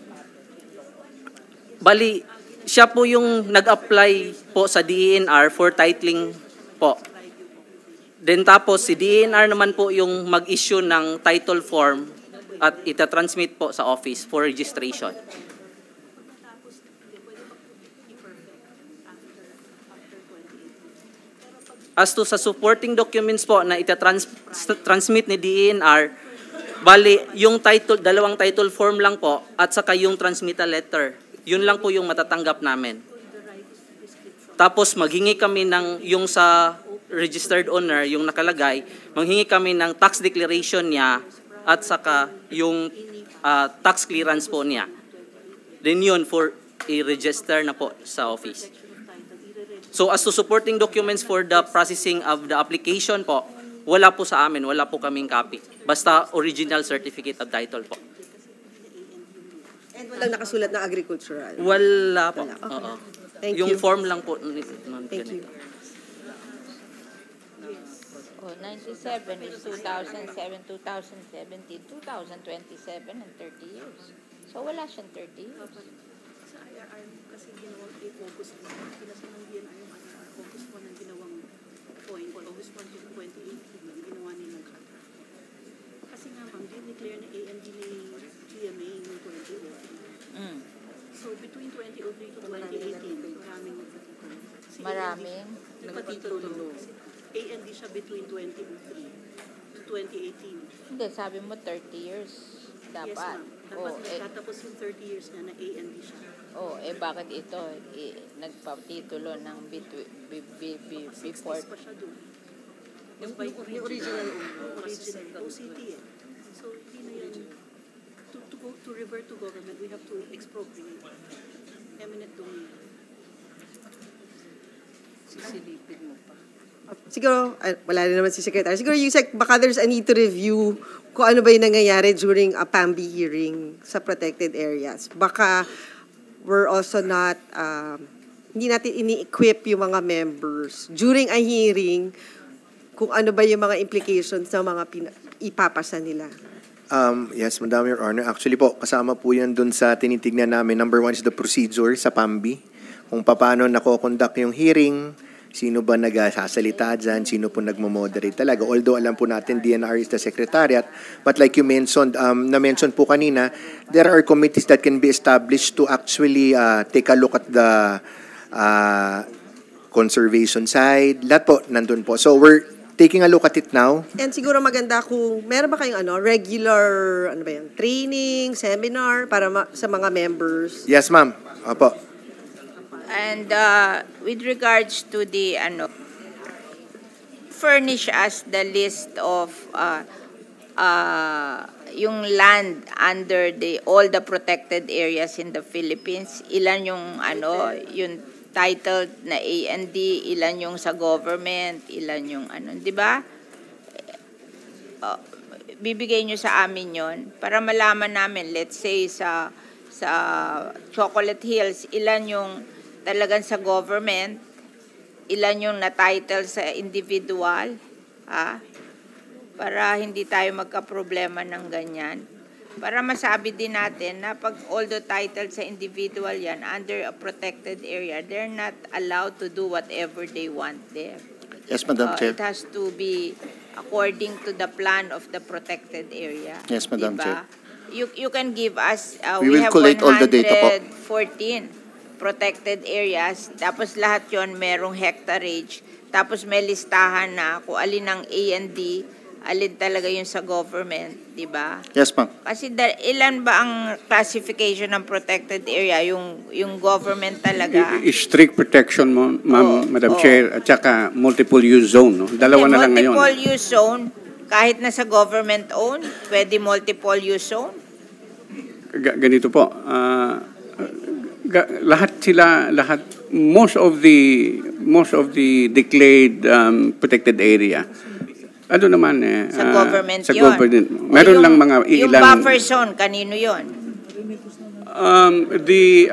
bali siya po yung nag-apply po sa DENR for titling po. Then tapos si DENR naman po yung mag-issue ng title form at itatransmit po sa office for registration. As to sa supporting documents po na itatransmit ni DENR, bali yung title, dalawang title form lang po at saka yung transmittal letter. Yun lang po yung matatanggap namin. Tapos maghingi kami ng yung sa registered owner, yung nakalagay, manghingi kami ng tax declaration niya at saka yung tax clearance po niya. Then yun for i-register na po sa office. So as to supporting documents for the processing of the application po, wala po sa amin, wala po kaming copy. Basta original certificate of title po. And walang nakasulat na agricultural? Wala po. Wala. Okay. Oo. Thank yung you. form lang po. Thank you. Oh, 97 is 2007, 2017, 2027, and 30 years. So wala siyang 30 years. Sa IRR kasi ginawang i-focus pinasa ng DNR yung focus po ng ginawang point, August 1 to 2018, ginawa nilang kata. Kasi nga ma'am, declare na A&D ni GMA noong 2018. So between 2003 to 2018, maraming Maraming? A&D siya between 2003 to 2018. Hindi, sabi mo 30 years dapat. Yes ma'am. Dapat tatapos yung 30 years na A&D siya. Bakit ito nagpatitulo ng before? Pa siya doon. Yung original OCT eh. So hindi na yan. To revert to government, we have to expropriate eminent domain. Sisilipin mo pa. Siguro, wala rin naman si Secretary. Siguro, Yusek, baka there's a need to review kung ano ba yung nangyayari during a PAMBI hearing sa protected areas. Baka we're also not, hindi natin ini-equip yung mga members during a hearing kung ano ba yung mga implications ng mga ipapasa nila. Yes, Madam Your Honor. Actually po, kasama po yan dun sa tinitignan namin. Number 1 is the procedure sa PAMBI. Kung paano nako-conduct yung hearing, sino ba nagsasalita dyan, sino po nagmo-moderate talaga. Although alam po natin, DNR is the secretariat. But like you mentioned, na-mention po kanina, there are committees that can be established to actually take a look at the conservation side. Lahat po, nandun po. So we're taking a look at it now. And siguro maganda kung meron ba kayong regular training, seminar para sa mga members? Yes, ma'am. Opo. And with regards to the furnish us the list of yung land under all the protected areas in the Philippines. Ilan yung yung titled na A&D, ilan yung sa government, ilan yung di ba? Bibigay nyo sa amin yon para malaman namin, let's say sa Chocolate Hills, ilan yung talagang sa government, ilan yung na-title sa individual, para hindi tayo magka-problema ng ganyan. Para masabi din natin na pag although titled sa individual yan, under a protected area, they're not allowed to do whatever they want there. Yes, Madam Chair. It has to be according to the plan of the protected area. Yes, Madam Chair. You can give us, We we will have collate all the data po. 114 protected areas, tapos lahat yon merong hectareage, tapos may listahan na kung alin ang A&D, alin talaga yung sa government, di ba? Yes, ma'am. Kasi ilan ba ang classification ng protected area? Yung government talaga? Strict protection, ma'am, Madam Chair, at saka multiple use zone. No? Dalawa na lang ngayon. Multiple use zone, kahit na sa government-owned, pwede multiple use zone? Ganito po. Most of the declared protected area Ano naman eh. Sa government sa yun. government. O Meron yung- lang mga Yung ilan. buffer zone, kanino yon?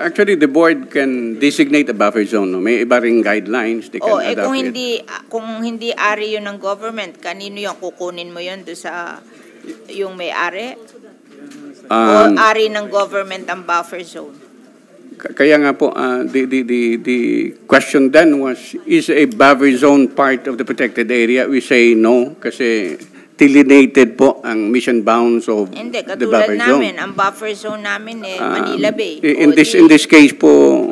Actually, the board can designate a buffer zone. No? May iba ring guidelines. They can adopt Kung hindi ari yun ng government, kanino yung kukunin mo yun do sa yung may-ari? O ari ng government ang buffer zone? Kaya nga po, the question then was, is a buffer zone part of the protected area? We say no, kasi delineated po ang mission bounds of Hindi, the katulad buffer zone. namin, ang buffer zone namin Manila Bay. In O this di- in this case po,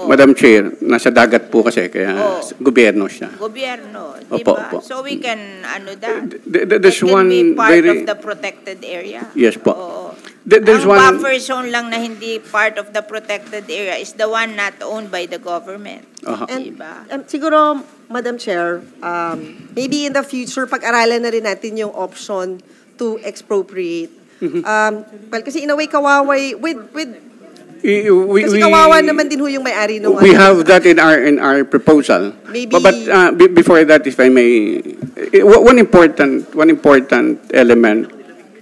Madam Chair, nasa dagat po kasi, kaya gobyerno siya. Gobyerno, di Opo, ba? opo. So we can, that. There's It can one be part very... of the protected area. Yes po. Oo. There's Ang one... buffer zone lang na hindi part of the protected area is the one not owned by the government. Aha. Diba? And siguro, Madam Chair, maybe in the future, pag-aralan na rin natin yung option to expropriate. Well, kasi in a way, kawaway, kasi kawawa naman din ho yung may-ari nung We have that in our proposal. Maybe- But before that, if I may, one important element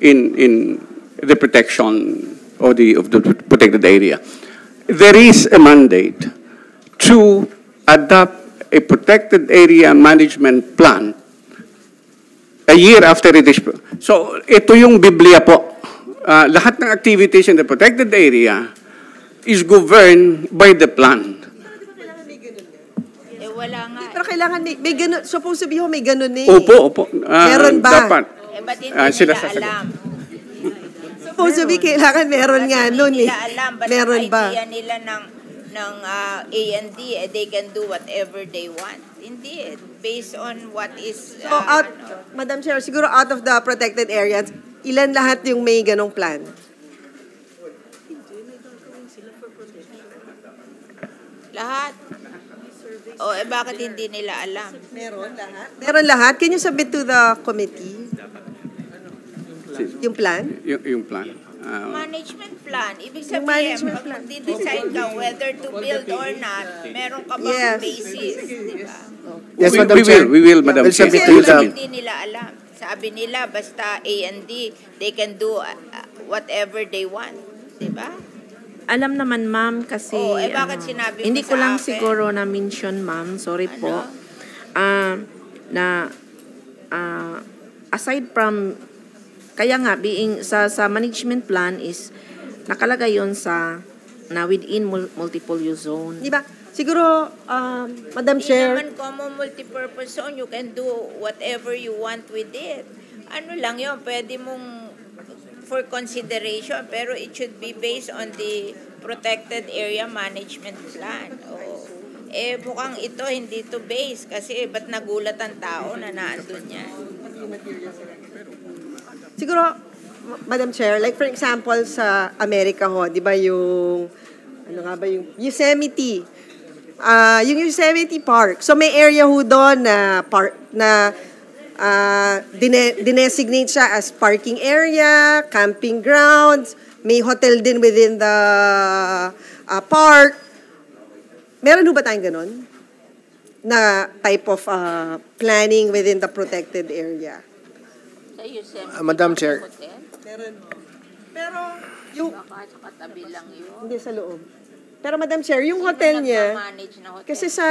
in the protection of the protected area, there is a mandate to adopt a protected area management plan a year after it is. So ito yung Biblia po. Lahat ng activities in the protected area is governed by the plan. Wala nga. Pero kailangan, may ganun, supposed to be may ganun eh. Opo. Meron ba? Dapat. Ba't hindi Sila nila sasagot. alam? Supposed to be, kailangan meron nga nun eh. Hindi nila alam. Ba't Meron ang ba? idea nila ng A&D, they can do whatever they want. Hindi. Based on what is... So, Madam Chair, siguro out of the protected areas, ilan lahat yung may ganong plan? Lahat. Bakit hindi nila alam? Meron lahat? Meron lahat? Can you submit to the committee? Yung plan? Yung plan. Management plan. Ibig Yung sabihin, management pag plan. magdi-decide ka whether to build or not, meron ka bang Yes. basis, di ba? Yes, Madam we Chair. will, Madam We'll Chair. submit Kasi to the... hindi nila alam. Sabi nila, basta A&D, they can do whatever they want. Di ba? Alam naman, ma'am, kasi... bakit sinabi mo hindi ko sa lang akin? siguro na-mention, ma'am. Sorry po. Aside from... Kaya nga, sa management plan is nakalagay yon sa within multiple use zone. Di ba? Siguro, Madam Hindi Chair, naman common multipurpose zone. You can do whatever you want with it. Ano lang yun, pwede mong for consideration, pero it should be based on the protected area management plan. Mukhang ito hindi to base kasi ba't nagulat ang tao na naandun yan? siguro, Madam Chair, like for example sa Amerika ho, di ba yung, ano nga ba yung Yosemite? Yung Yosemite Park. So may area ho doon na park na dinesignate siya as parking area, camping grounds, may hotel din within the park. Meron ho ba tayong ganun? Na type of planning within the protected area? Sa Yosemite Madam Chair. Hotel? Meron. Pero yung... Baka sa katabi lang yun. Hindi sa loob. Pero Madam Chair, yung hotel niya, Nagmamanage na hotel. kasi sa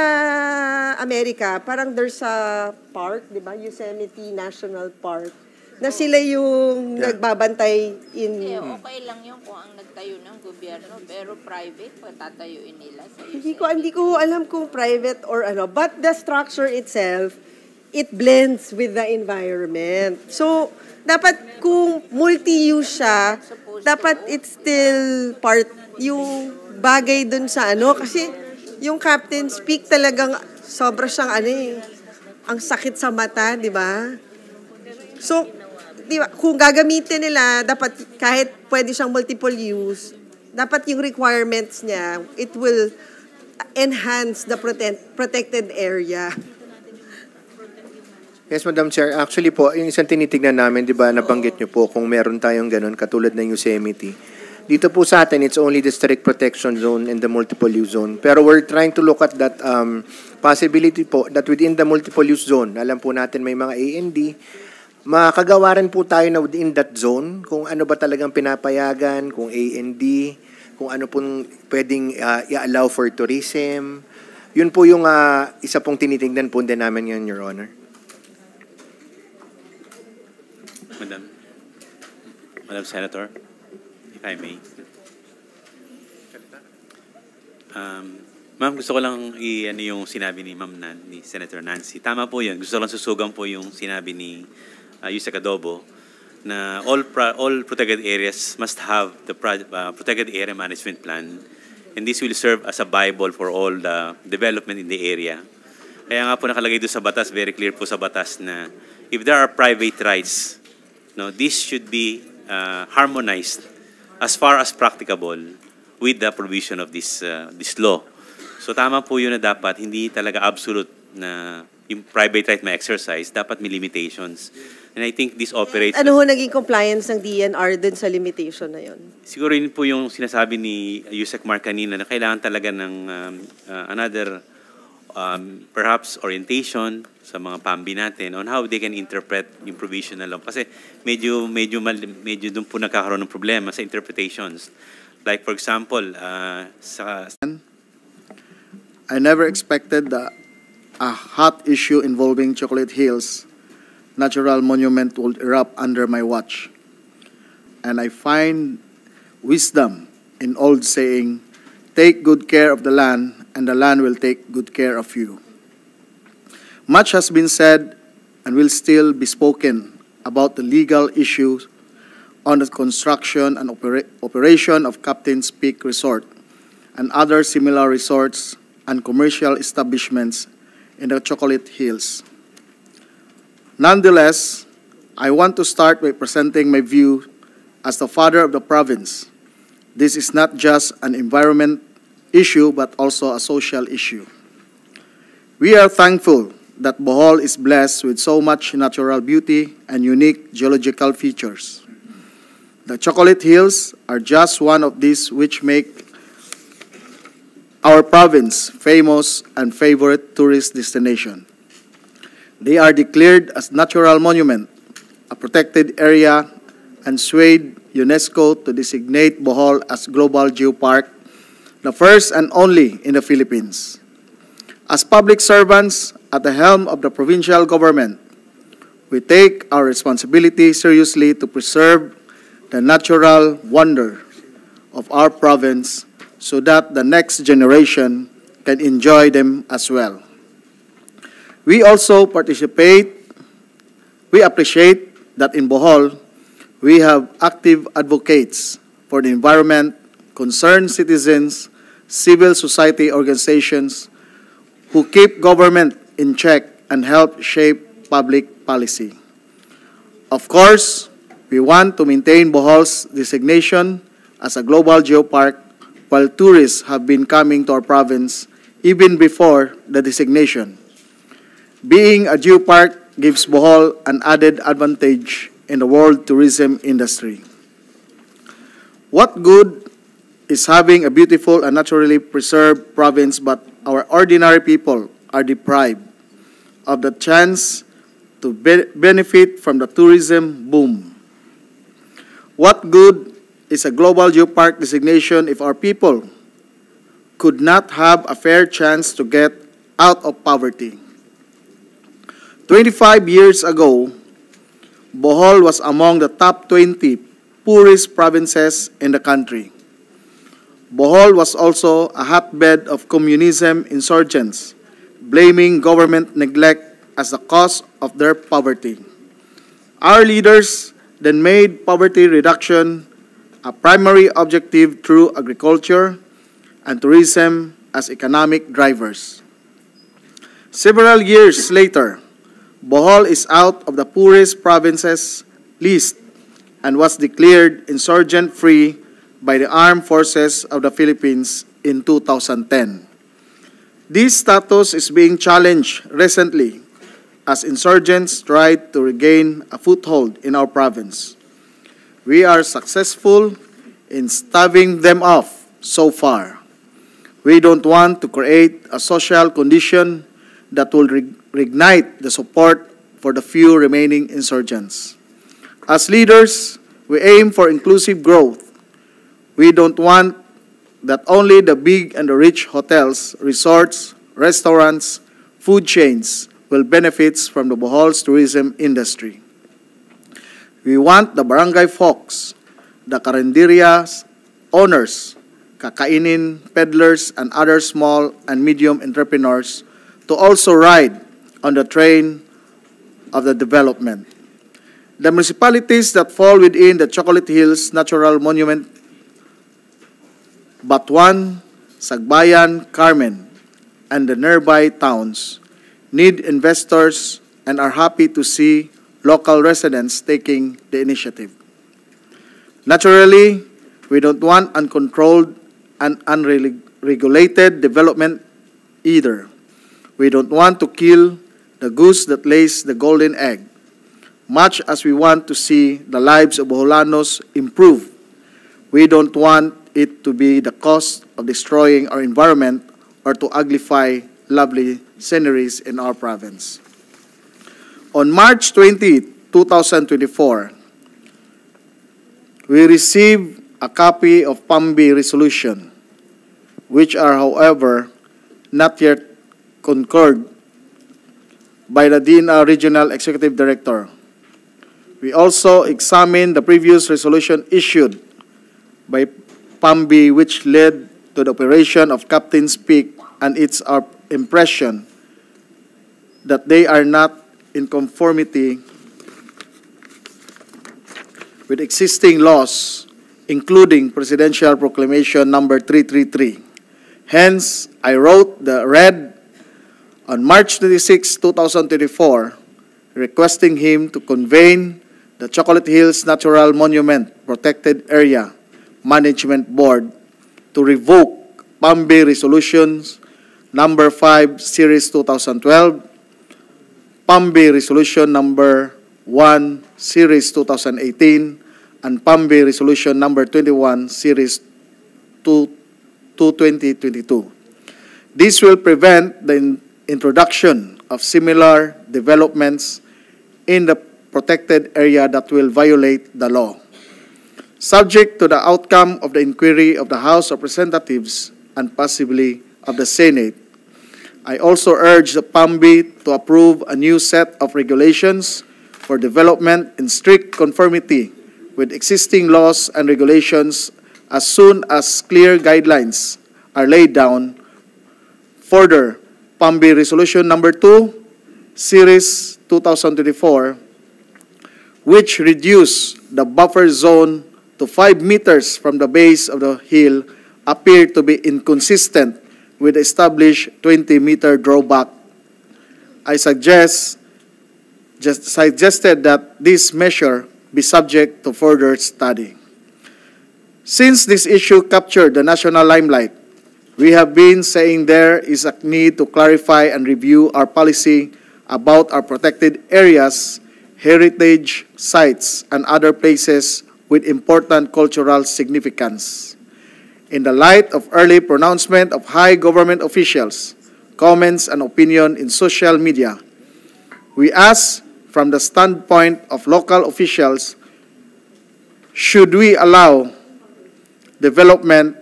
Amerika, parang there's a park, di ba? Yosemite National Park, na sila yung nagbabantay Hindi, in... okay lang yun kung ang nagtayo ng gobyerno, pero private, patatayuin nila sa Hindi ko alam kung private or ano, but the structure itself, it blends with the environment. So, dapat kung multi-use siya, dapat it's still part, yung bagay dun sa ano, kasi yung Captain's Peak talagang sobra siyang ano eh, ang sakit sa mata, di ba? So, di ba, kung gagamitin nila, dapat kahit pwede siyang multiple use, dapat yung requirements niya, it will enhance the protected area. Yes, Madam Chair. Actually po, yung isang tinitignan namin, di ba, nabanggit niyo po kung meron tayong ganun, katulad ng Yosemite. Dito po sa atin, it's only the strict protection zone and the multiple use zone. Pero we're trying to look at that possibility po that within the multiple use zone, alam po natin may mga A&D, makagawa rin po tayo na within that zone, kung ano ba talagang pinapayagan, kung A&D, kung ano pong pwedeng i-allow for tourism. Yun po yung isa pong tinitingnan po din namin ngayon, Your Honor. Madam Senator, if I may. Ma'am, gusto ko lang ano yung sinabi ni ni Senator Nancy. Tama po yun. Gusto ko lang susugan po yung sinabi ni Yusek Adobo na all protected areas must have the protected area management plan, and this will serve as a bible for all the development in the area. Kaya nga po nakalagay doon sa batas, very clear po sa batas na if there are private rights, no, this should be harmonized as far as practicable with the provision of this law. So tama po yun na dapat, hindi talaga absolute na yung private right may exercise, dapat may limitations. And I think this operates... Ano ho naging compliance ng DNR din sa limitation na yun? Siguro yun po yung sinasabi ni Yusek Mark kanina na kailangan talaga ng another perhaps orientation sa mga PAMBI natin on how they can interpret yung provisional law. Kasi medyo doon po nagkakaroon ng problema sa interpretations. Like for example, I never expected a hot issue involving Chocolate Hills Natural Monument would erupt under my watch. And I find wisdom in old saying, take good care of the land, and the land will take good care of you. Much has been said and will still be spoken about the legal issues on the construction and operation of Captain's Peak Resort and other similar resorts and commercial establishments in the Chocolate Hills. Nonetheless, I want to start by presenting my view as the father of the province. This is not just an environment issue, but also a social issue. We are thankful that Bohol is blessed with so much natural beauty and unique geological features. The Chocolate Hills are just one of these which make our province famous and favorite tourist destination. They are declared as natural monument, a protected area, and swayed UNESCO to designate Bohol as Global Geopark, the first and only in the Philippines. As public servants at the helm of the provincial government, we take our responsibility seriously to preserve the natural wonder of our province so that the next generation can enjoy them as well. We also appreciate that in Bohol, we have active advocates for the environment, concerned citizens, civil society organizations who keep government in check and help shape public policy. Of course, we want to maintain Bohol's designation as a global geopark while tourists have been coming to our province even before the designation. Being a geopark gives Bohol an added advantage in the world tourism industry. What good is having a beautiful and naturally preserved province, but our ordinary people are deprived of the chance to benefit from the tourism boom? What good is a global geopark designation if our people could not have a fair chance to get out of poverty? 25 years ago, Bohol was among the top 20 poorest provinces in the country. Bohol was also a hotbed of communism insurgents, blaming government neglect as the cause of their poverty. Our leaders then made poverty reduction a primary objective through agriculture and tourism as economic drivers. Several years later, Bohol is out of the poorest provinces list and was declared insurgent-free by the Armed Forces of the Philippines in 2010. This status is being challenged recently as insurgents tried to regain a foothold in our province. We are successful in staving them off so far. We don't want to create a social condition that will reignite the support for the few remaining insurgents. As leaders, we aim for inclusive growth. We don't want that only the big and the rich hotels, resorts, restaurants, food chains will benefit from the Bohol's tourism industry. We want the barangay folks, the carinderias owners, kakainin, peddlers, and other small and medium entrepreneurs to also ride on the train of the development. The municipalities that fall within the Chocolate Hills Natural Monument, Batuan, Sagbayan, Carmen, and the nearby towns need investors and are happy to see local residents taking the initiative. Naturally, we don't want uncontrolled and unregulated development either. We don't want to kill the goose that lays the golden egg. Much as we want to see the lives of Boholanos improve, we don't want it to be the cost of destroying our environment or to uglify lovely sceneries in our province. On March 20, 2024, we received a copy of PAMBI resolution, which are, however, not yet concurred by the DENR Regional Executive Director. We also examined the previous resolution issued by PAMBI, which led to the operation of Captain's Peak, and it's our impression that they are not in conformity with existing laws, including Presidential Proclamation number 333. Hence, I wrote the red on March 26, 2024, requesting him to convene the Chocolate Hills Natural Monument Protected Area Management Board to revoke PAMBI Resolutions number 5, Series 2012, PAMBI Resolution number 1, Series 2018, and PAMBI Resolution number 21, Series 2022. This will prevent the introduction of similar developments in the protected area that will violate the law. Subject to the outcome of the inquiry of the House of Representatives and possibly of the Senate, I also urge the PAMBI to approve a new set of regulations for development in strict conformity with existing laws and regulations as soon as clear guidelines are laid down. Further, PAMBI Resolution number 2, Series 2024, which reduced the buffer zone to 5 meters from the base of the hill, appear to be inconsistent with the established 20-meter drawback. I suggested that this measure be subject to further study. Since this issue captured the national limelight, we have been saying there is a need to clarify and review our policy about our protected areas, heritage sites, and other places with important cultural significance. In the light of early pronouncement of high government officials, comments, and opinion in social media, we ask from the standpoint of local officials, should we allow development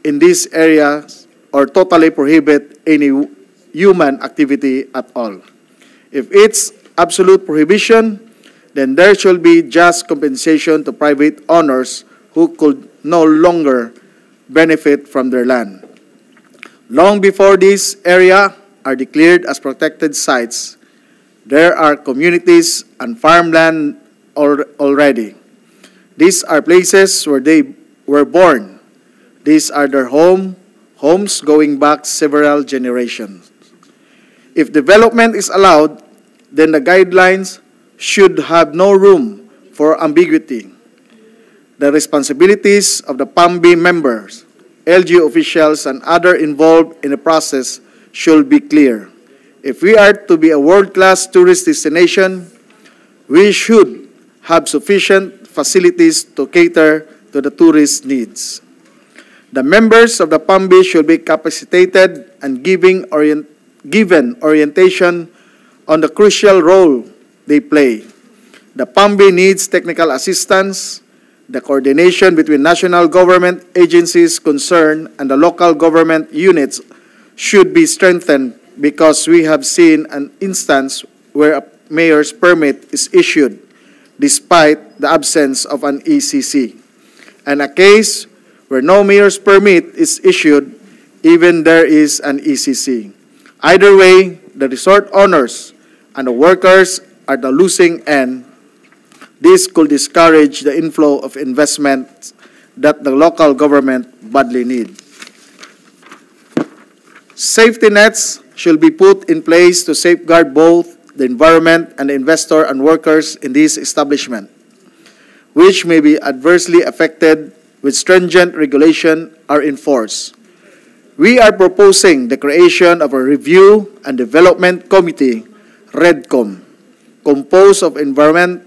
in these areas or totally prohibit any human activity at all? If it's absolute prohibition, then there should be just compensation to private owners who could no longer benefit from their land. Long before this area are declared as protected sites, there are communities and farmland already. These are places where they were born. These are their homes going back several generations. If development is allowed, then the guidelines should have no room for ambiguity. The responsibilities of the PAMBI members, LGU officials, and other involved in the process should be clear. If we are to be a world-class tourist destination, we should have sufficient facilities to cater to the tourist needs. The members of the PAMBI should be capacitated and given orientation on the crucial role they play. The PAMBI needs technical assistance. The coordination between national government agencies concerned and the local government units should be strengthened because we have seen an instance where a mayor's permit is issued despite the absence of an ECC, and a case where no mayor's permit is issued even there is an ECC. Either way, the resort owners and the workers are the losing end. This could discourage the inflow of investment that the local government badly need. Safety nets should be put in place to safeguard both the environment and the investor and workers in this establishment, which may be adversely affected with stringent regulation are enforced. We are proposing the creation of a Review and Development Committee, REDCOM, composed of environment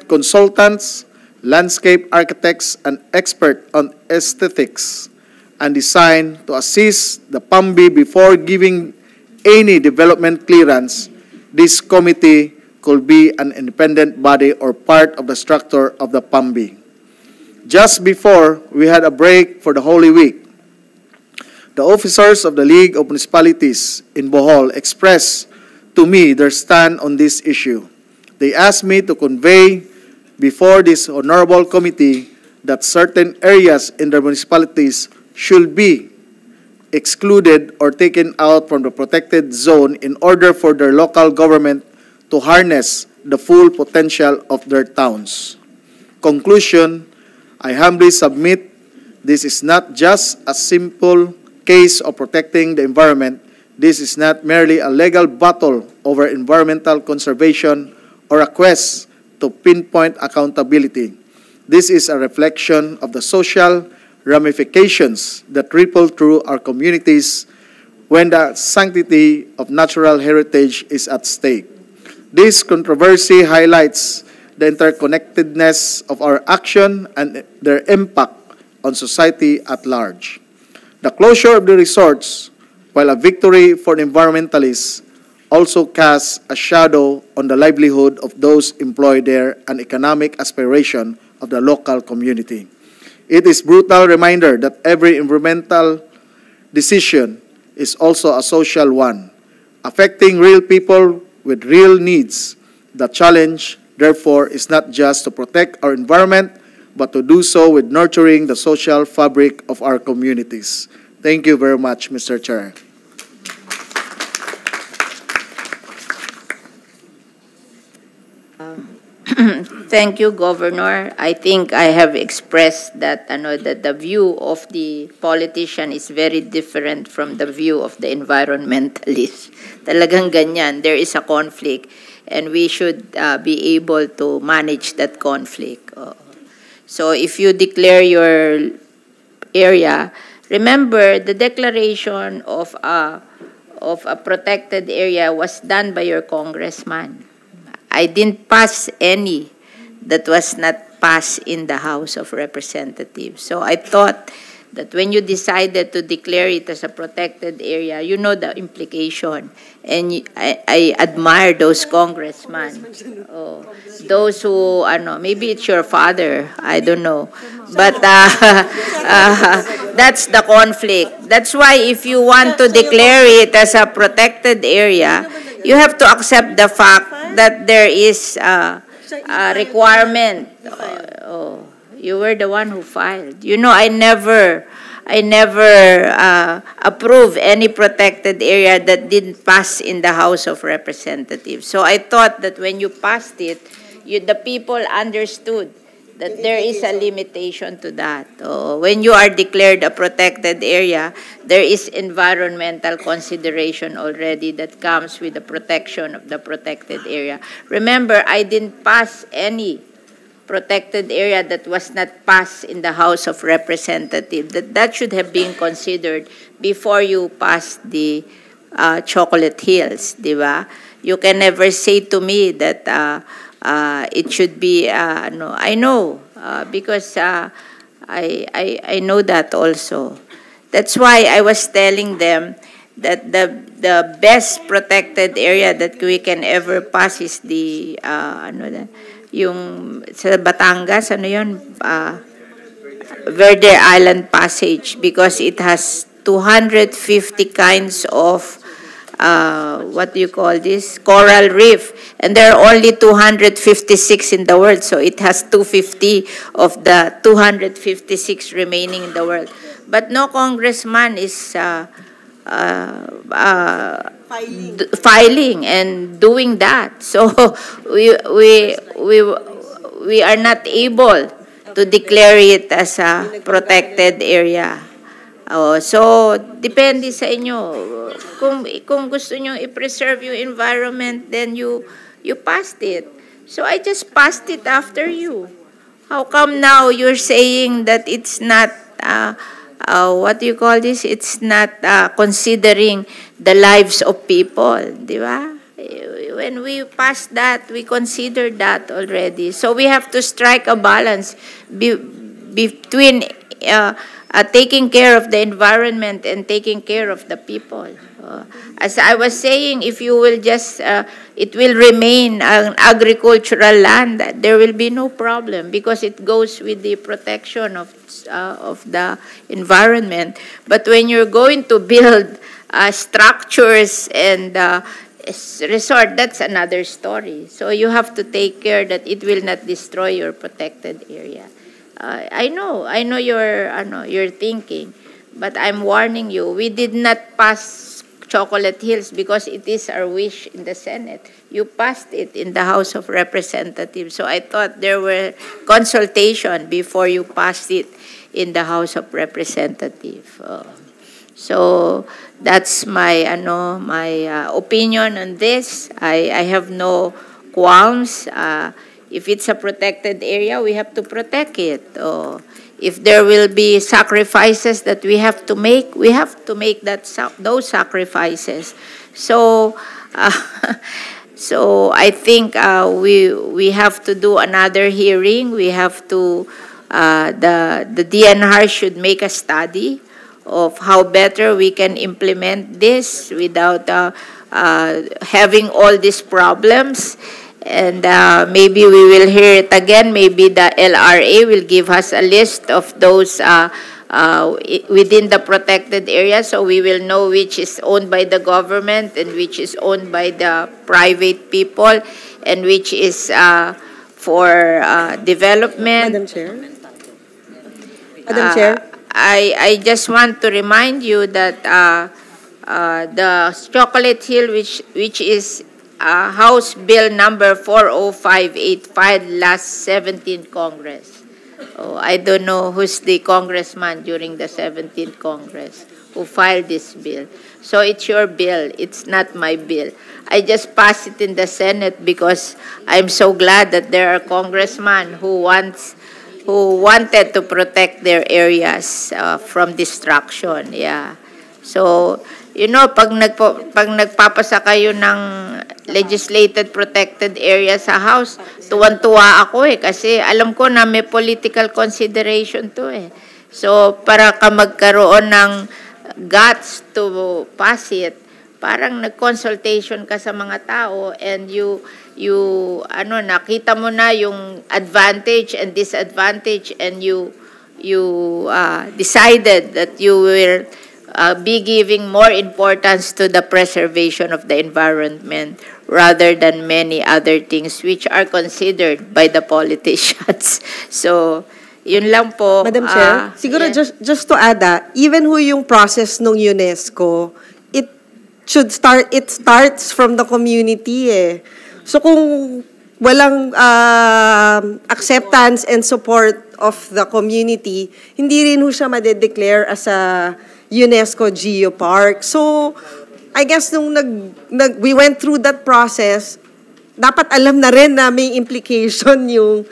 consultants, landscape architects, and experts on aesthetics and design to assist the PAMBI before giving any development clearance. This committee could be an independent body or part of the structure of the PAMBI. Just before we had a break for the Holy Week, the officers of the League of Municipalities in Bohol expressed to me their stand on this issue. They asked me to convey before this honorable committee that certain areas in the municipalities should be excluded or taken out from the protected zone in order for their local government to harness the full potential of their towns. Conclusion, I humbly submit this is not just a simple case of protecting the environment. This is not merely a legal battle over environmental conservation or a quest to pinpoint accountability. This is a reflection of the social ramifications that ripple through our communities when the sanctity of natural heritage is at stake. This controversy highlights the interconnectedness of our action and their impact on society at large. The closure of the resorts, while a victory for the environmentalists, also casts a shadow on the livelihood of those employed there and economic aspiration of the local community. It is a brutal reminder that every environmental decision is also a social one, affecting real people with real needs. The challenge, therefore, is not just to protect our environment, but to do so with nurturing the social fabric of our communities. Thank you very much, Mr. Chair. Thank you, Governor. I think I have expressed that, that the view of the politician is very different from the view of the environmentalist. Talagang ganyan. There is a conflict, and we should be able to manage that conflict. So if you declare your area, remember the declaration of a protected area was done by your congressman. I didn't pass any that was not passed in the House of Representatives. So I thought that when you decided to declare it as a protected area, you know the implication. And I admire those congressmen. Oh, those who, maybe it's your father, I don't know. But that's the conflict. That's why if you want to declare it as a protected area, you have to accept the fact that there is a requirement. You were the one who filed. You know, I never approve any protected area that didn't pass in the House of Representatives. So I thought that when you passed it, the people understood that there is a limitation to that. When you are declared a protected area, there is environmental consideration already that comes with the protection of the protected area. Remember, I didn't pass any protected area that was not passed in the House of Representatives. That should have been considered before you pass the Chocolate Hills, di ba? You can never say to me that it should be, no. I know, because I know that also. That's why I was telling them that the best protected area that we can ever pass is the yung sa Batangas, Verde Island Passage, because it has 250 kinds of what do you call this, coral reef, and there are only 256 in the world, so it has 250 of the 256 remaining in the world. But no congressman is filing and doing that. So we are not able to declare it as a protected area. So depende sa inyo. Kung gusto nyo i-preserve yung environment, then you passed it. So I just passed it after you. How come now you're saying that it's not what do you call this? It's not considering the lives of people, di ba? When we passed that, we considered that already. So we have to strike a balance between taking care of the environment and taking care of the people. As I was saying, if you will just, it will remain an agricultural land, there will be no problem because it goes with the protection of the environment. But when you're going to build structures and resort, that's another story. So you have to take care that it will not destroy your protected area. I know your thinking, but I'm warning you. We did not pass Chocolate Hills because it is our wish in the Senate. You passed it in the House of Representatives. So I thought there were consultation before you passed it in the House of Representatives. So that's my opinion on this. I have no qualms. If it's a protected area, we have to protect it. If there will be sacrifices that we have to make those sacrifices. So, so I think we have to do another hearing. We have to the DNR should make a study of how better we can implement this without having all these problems. And maybe we will hear it again. Maybe the LRA will give us a list of those within the protected area, so we will know which is owned by the government and which is owned by the private people and which is for development. Madam Chair. Madam Chair. I just want to remind you that the Chocolate Hill, which is House Bill number 40585 filed last 17th Congress. I don't know who's the congressman during the 17th Congress who filed this bill. So it's your bill. It's not my bill. I just passed it in the Senate because I'm so glad that there are congressmen who wanted to protect their areas from destruction. Yeah. So, you know, pag nagpapasa kayo ng legislated protected area sa House, tuwan-tuwa ako kasi alam ko na may political consideration to So, para ka magkaroon ng guts to pass it, parang nag-consultation ka sa mga tao and you nakita mo na yung advantage and disadvantage and you decided that you will be giving more importance to the preservation of the environment rather than many other things which are considered by the politicians. So, yun lang po. Madam Chair, siguro yes. just to add even yung process ng UNESCO, it starts from the community So kung walang acceptance and support of the community, hindi rin siya madedeclare as a UNESCO Geopark. So, I guess nung we went through that process, dapat alam na rin na may implication yung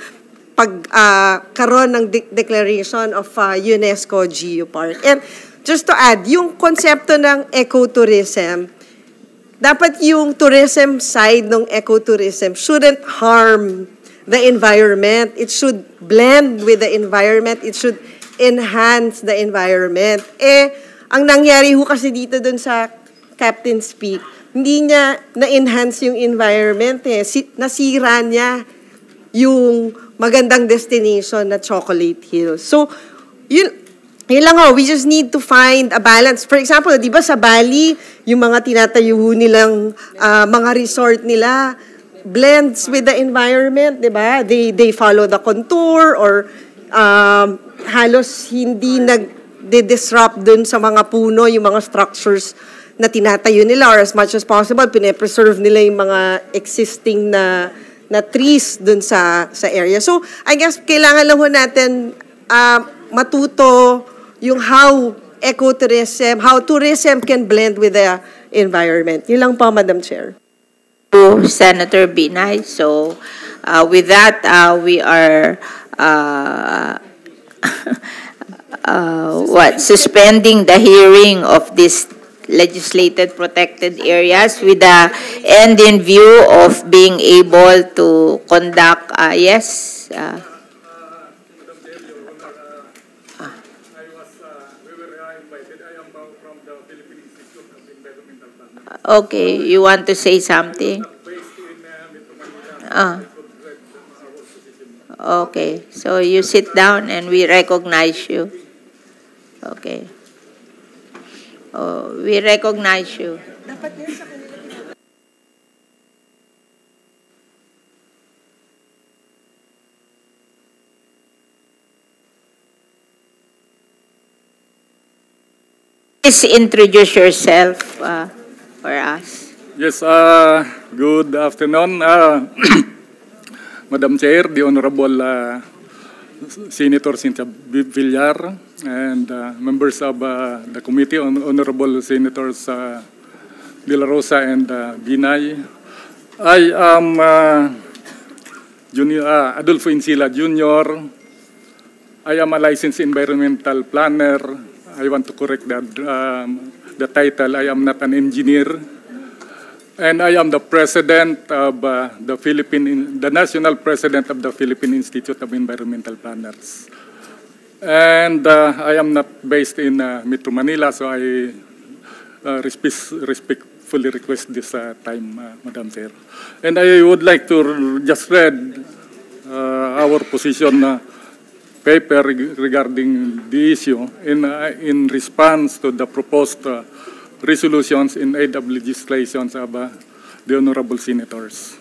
pagkaroon ng declaration of UNESCO Geopark. And just to add, yung konsepto ng ecotourism, dapat yung tourism side ng ecotourism shouldn't harm the environment. It should blend with the environment. It should enhance the environment. Ang nangyari ho kasi dito dun sa Captain Speak, hindi niya na-enhance yung environment eh. Nasira niya yung magandang destination na Chocolate Hills. So, yun lang we just need to find a balance. For example, di ba sa Bali, yung mga tinatayo nilang mga resort nila, blends with the environment, di ba? They follow the contour or halos hindi nag-disrupt dun sa mga puno, yung mga structures na tinatayo nila, or as much as possible, pine-preserve nila yung mga existing na trees dun sa area. So, I guess kailangan lang ho natin matuto yung how ecotourism, how tourism can blend with the environment. Yun lang po, Madam Chair. Senator Binay. So, with that, we are suspending the hearing of this legislated protected areas with the end in view of being able to conduct, Okay, you want to say something? Okay, so you sit down and we recognize you. Okay. Oh, we recognize you. Please introduce yourself for us. Yes, good afternoon, Madam Chair, the Honorable Senator Cynthia Villar, and members of the committee, Honorable Senators De La Rosa and Binay. I am Adolfo Insila Jr. I am a licensed environmental planner. I want to correct the title. I am not an engineer. And I am the president of the national president of the Philippine Institute of Environmental Planners. And I am not based in Metro Manila, so I respectfully request this time, Madam Chair. And I would like to just read our position paper regarding the issue in response to the proposed resolutions in aid of legislations of the Honorable Senators.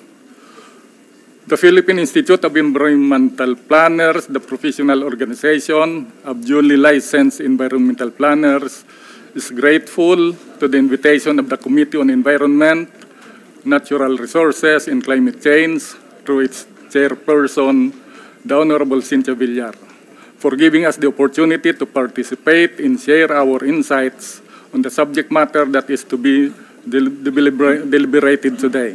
The Philippine Institute of Environmental Planners, the professional organization of duly licensed environmental planners, is grateful to the invitation of the Committee on Environment, Natural Resources, and Climate Change through its chairperson, the Honorable Cynthia Villar, for giving us the opportunity to participate and share our insights on the subject matter that is to be deliberated today.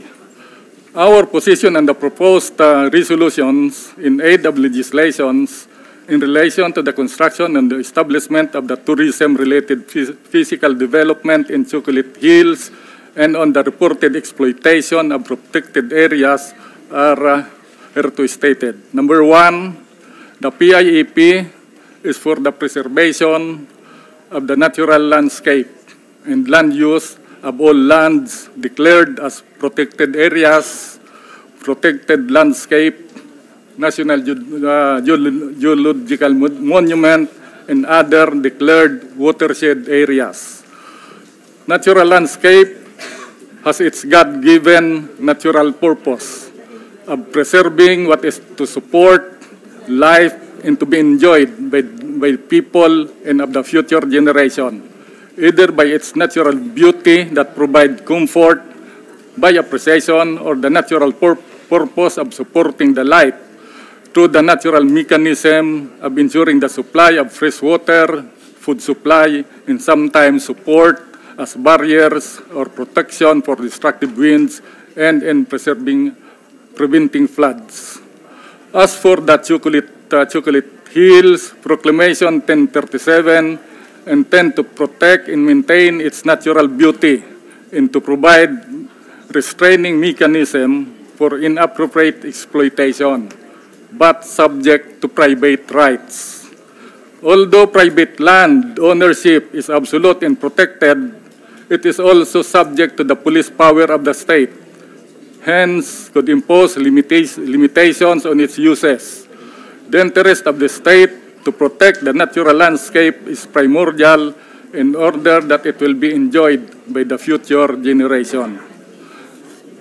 Our position on the proposed resolutions in aid of legislations in relation to the construction and the establishment of the tourism-related physical development in Chocolate Hills and on the reported exploitation of protected areas are hereto stated. Number one, the PIEP is for the preservation of the natural landscape and land use of all lands declared as protected areas, protected landscape, national geological monument, and other declared watershed areas. Natural landscape has its God-given natural purpose of preserving what is to support life and to be enjoyed by people and of the future generation, either by its natural beauty that provides comfort, by appreciation, or the natural purpose of supporting the life through the natural mechanism of ensuring the supply of fresh water, food supply, and sometimes support as barriers or protection for destructive winds and in preventing floods. As for the Chocolate Hills Proclamation 1037, intend to protect and maintain its natural beauty and to provide restraining mechanism for inappropriate exploitation, but subject to private rights. Although private land ownership is absolute and protected, it is also subject to the police power of the state, hence could impose limitations on its uses. The interest of the state to protect the natural landscape is primordial in order that it will be enjoyed by the future generation.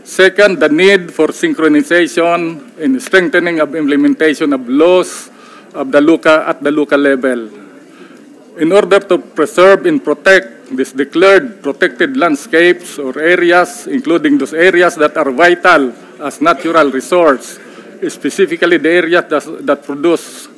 Second, the need for synchronization and strengthening of implementation of laws of at the local level. In order to preserve and protect these declared protected landscapes or areas, including those areas that are vital as natural resource, specifically the areas that produce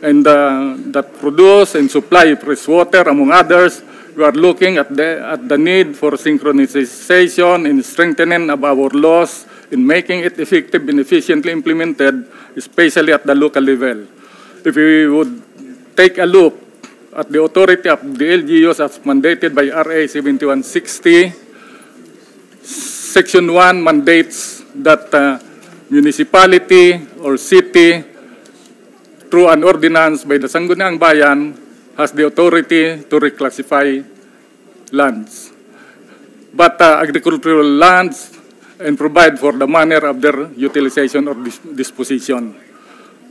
and supply fresh water, among others, we are looking at the need for synchronization and strengthening of our laws in making it effective and efficiently implemented, especially at the local level. If we would take a look at the authority of the LGUs as mandated by RA 7160, Section 1 mandates that municipality or city, through an ordinance by the Sangguniang Bayan, has the authority to reclassify lands, but agricultural lands, and provide for the manner of their utilization or disposition.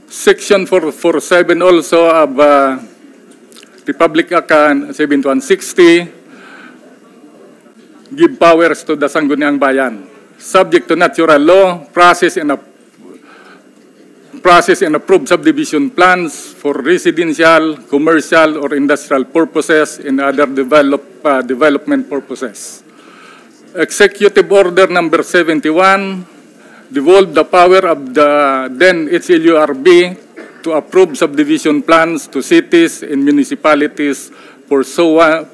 Section 447 also of Republic Act 7160 give powers to the Sangguniang Bayan, subject to natural law, process and approve subdivision plans for residential, commercial, or industrial purposes and other development purposes. Executive Order Number 71 devolved the power of the then HLURB to approve subdivision plans to cities and municipalities pursuant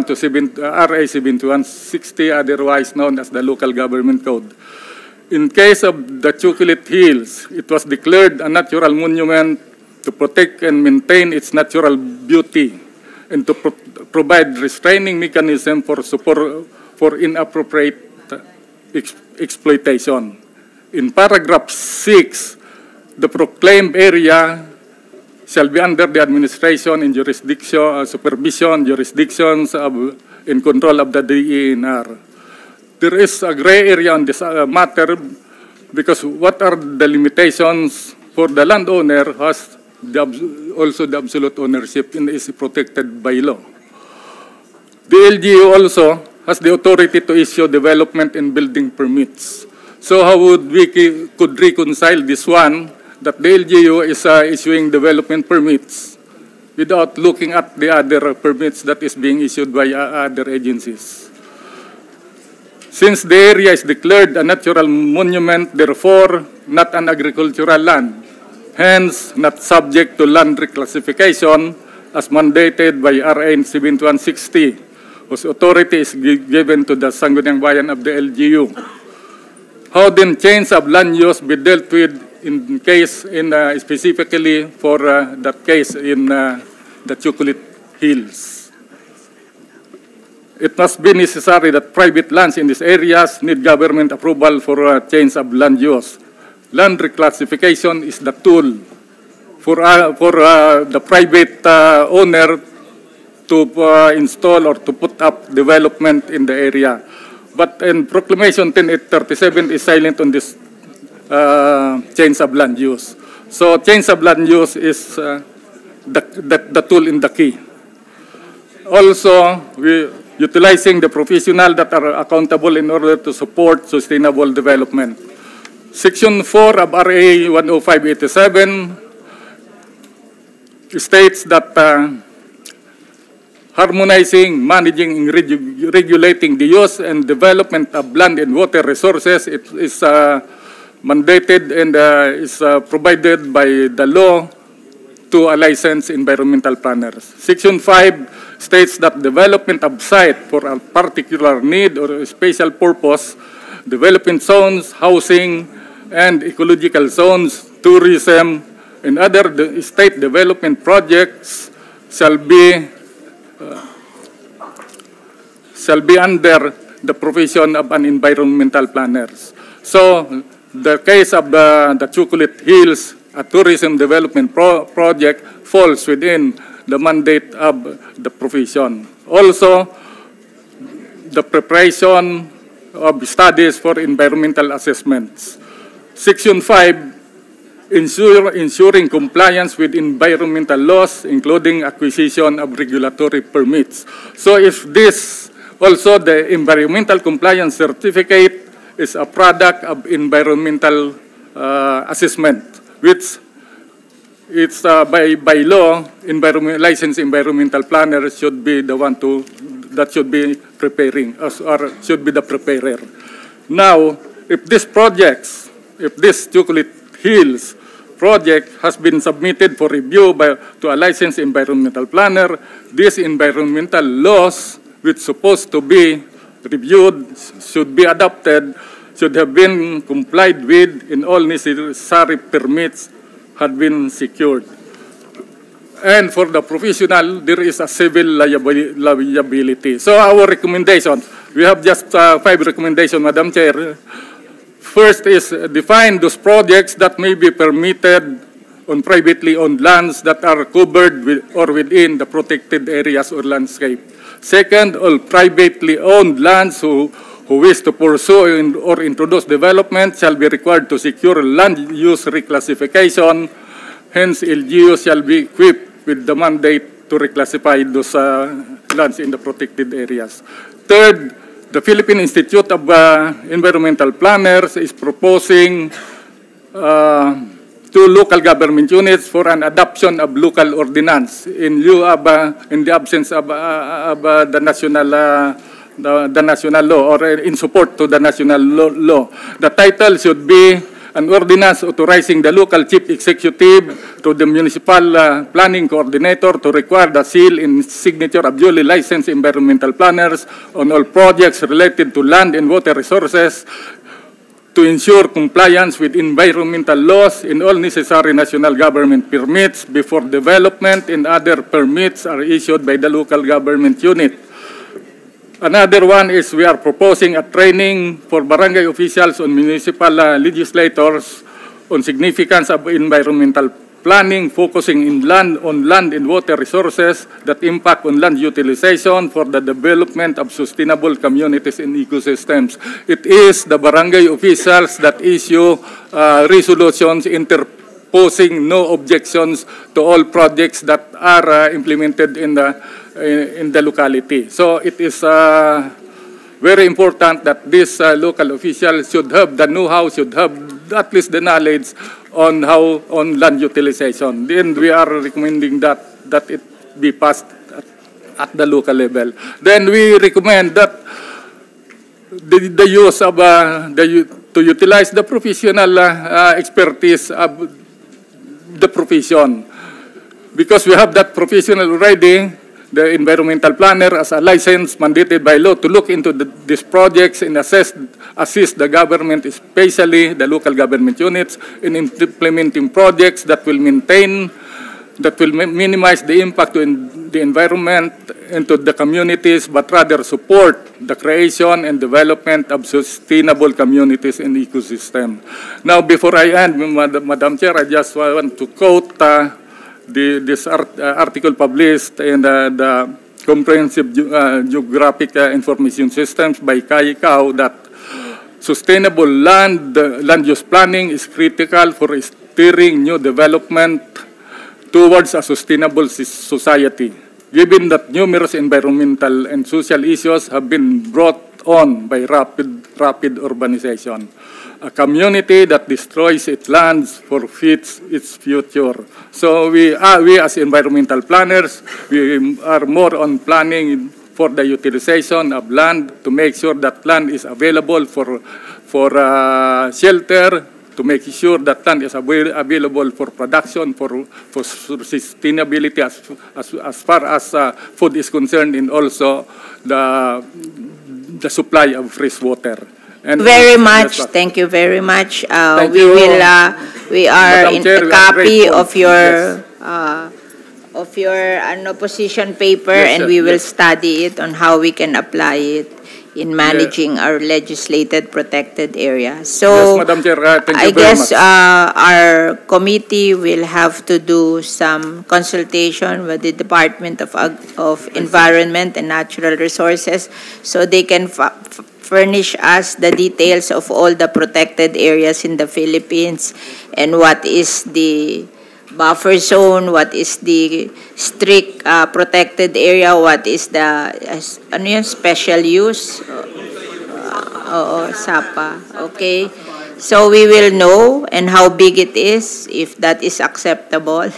to RA 7160, otherwise known as the Local Government Code. In case of the Chocolate Hills, it was declared a natural monument to protect and maintain its natural beauty and to provide restraining mechanism for inappropriate exploitation. In paragraph 6, the proclaimed area shall be under the administration and supervision, jurisdictions in control of the DENR. There is a gray area on this matter because what are the limitations for the landowner has also the absolute ownership and is protected by law. The LGU also has the authority to issue development and building permits. So how would could reconcile this one, that the LGU is issuing development permits without looking at the other permits that is being issued by other agencies? Since the area is declared a natural monument, therefore not an agricultural land, hence not subject to land reclassification as mandated by RA 7160, whose authority is given to the Sangguniang Bayan of the LGU. How then change of land use be dealt with specifically for that case in the Chocolate Hills? It must be necessary that private lands in these areas need government approval for change of land use. Land reclassification is the tool for the private owner to install or to put up development in the area. But in Proclamation 10837 is silent on this change of land use. So change of land use is the tool in the key. Also, utilizing the professionals that are accountable in order to support sustainable development. Section 4 of RA 10587 states that harmonizing, managing, and regulating the use and development of land and water resources is mandated and is provided by the law to a licensed environmental planners. Section 5 states that development of site for a particular need or a special purpose, development zones, housing, and ecological zones, tourism, and other state development projects shall be under the provision of an environmental planners. So the case of the Chocolate Hills, a tourism development project, falls within the mandate of the provision. Also, the preparation of studies for environmental assessments. Section 5, ensuring compliance with environmental laws, including acquisition of regulatory permits. So if this, also the environmental compliance certificate is a product of environmental assessment, which it's by law, licensed environmental planner should be the one that should be preparing, or should be the preparer. Now, if this Chocolate Hills project has been submitted for review to a licensed environmental planner, these environmental laws, which supposed to be reviewed, should be adopted, should have been complied with, and all necessary permits had been secured. And for the professional, there is a civil liability. So our recommendations, we have just 5 recommendations, Madam Chair. First is define those projects that may be permitted on privately owned lands that are covered with or within the protected areas or landscape. Second, all privately owned lands who wish to pursue or introduce development shall be required to secure land use reclassification. Hence, LGU shall be equipped with the mandate to reclassify those lands in the protected areas. Third, the Philippine Institute of Environmental Planners is proposing 2 local government units for an adoption of local ordinance in lieu of, in the absence of the national law, or in support to the national law. The title should be an ordinance authorizing the local chief executive to the municipal planning coordinator to require the seal and signature of duly licensed environmental planners on all projects related to land and water resources to ensure compliance with environmental laws and all necessary national government permits before development and other permits are issued by the local government unit. Another one is we are proposing a training for barangay officials and municipal legislators on significance of environmental planning, focusing on land and water resources that impact on land utilization for the development of sustainable communities and ecosystems. It is the barangay officials that issue resolutions interposing no objections to all projects that are implemented in the locality. So it is very important that this local official should have the know-how, should have at least the knowledge on land utilization. Then we are recommending that it be passed at the local level. Then we recommend that the use of to utilize the professional expertise of the profession, because we have that professional already. The environmental planner as a license mandated by law to look into these projects and assist the government, especially the local government units, in implementing projects that will minimize the impact on the environment and to the communities, but rather support the creation and development of sustainable communities and ecosystem. Now, before I end, Madam Chair, I just want to quote this article published in the Comprehensive Geographic Information Systems by Kai Kao that sustainable land use planning is critical for steering new development towards a sustainable society, given that numerous environmental and social issues have been brought on by rapid urbanization. A community that destroys its lands forfeits its future. So we as environmental planners, we are more on planning for the utilization of land to make sure that land is available for shelter, to make sure that land is available for production, for sustainability as far as food is concerned, and also the supply of fresh water. And very much. Thank you very much. We are in a copy of your your position paper, Yes, and sir. we will Yes. study it on how we can apply it in managing our legislated protected area. So, Yes, Madam Chair, thank you I very guess much. our committee will have to do some consultation with the Department of Environment and Natural Resources so they can furnish us the details of all the protected areas in the Philippines and what is the buffer zone, what is the strict protected area, what is the special use. Oo, SAPA. Okay. So we will know and how big it is, if that is acceptable,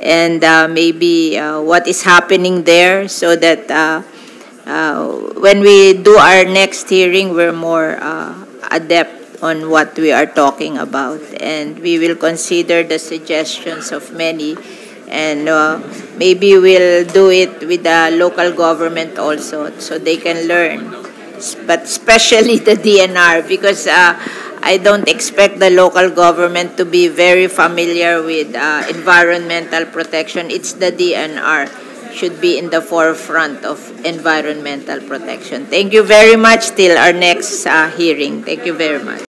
and maybe what is happening there, so that when we do our next hearing, we're more adept on what we are talking about, and we will consider the suggestions of many, and maybe we'll do it with the local government also, so they can learn, but especially the DNR, because I don't expect the local government to be very familiar with environmental protection. It's the DNR should be in the forefront of environmental protection. Thank you very much. Till our next hearing. Thank you very much.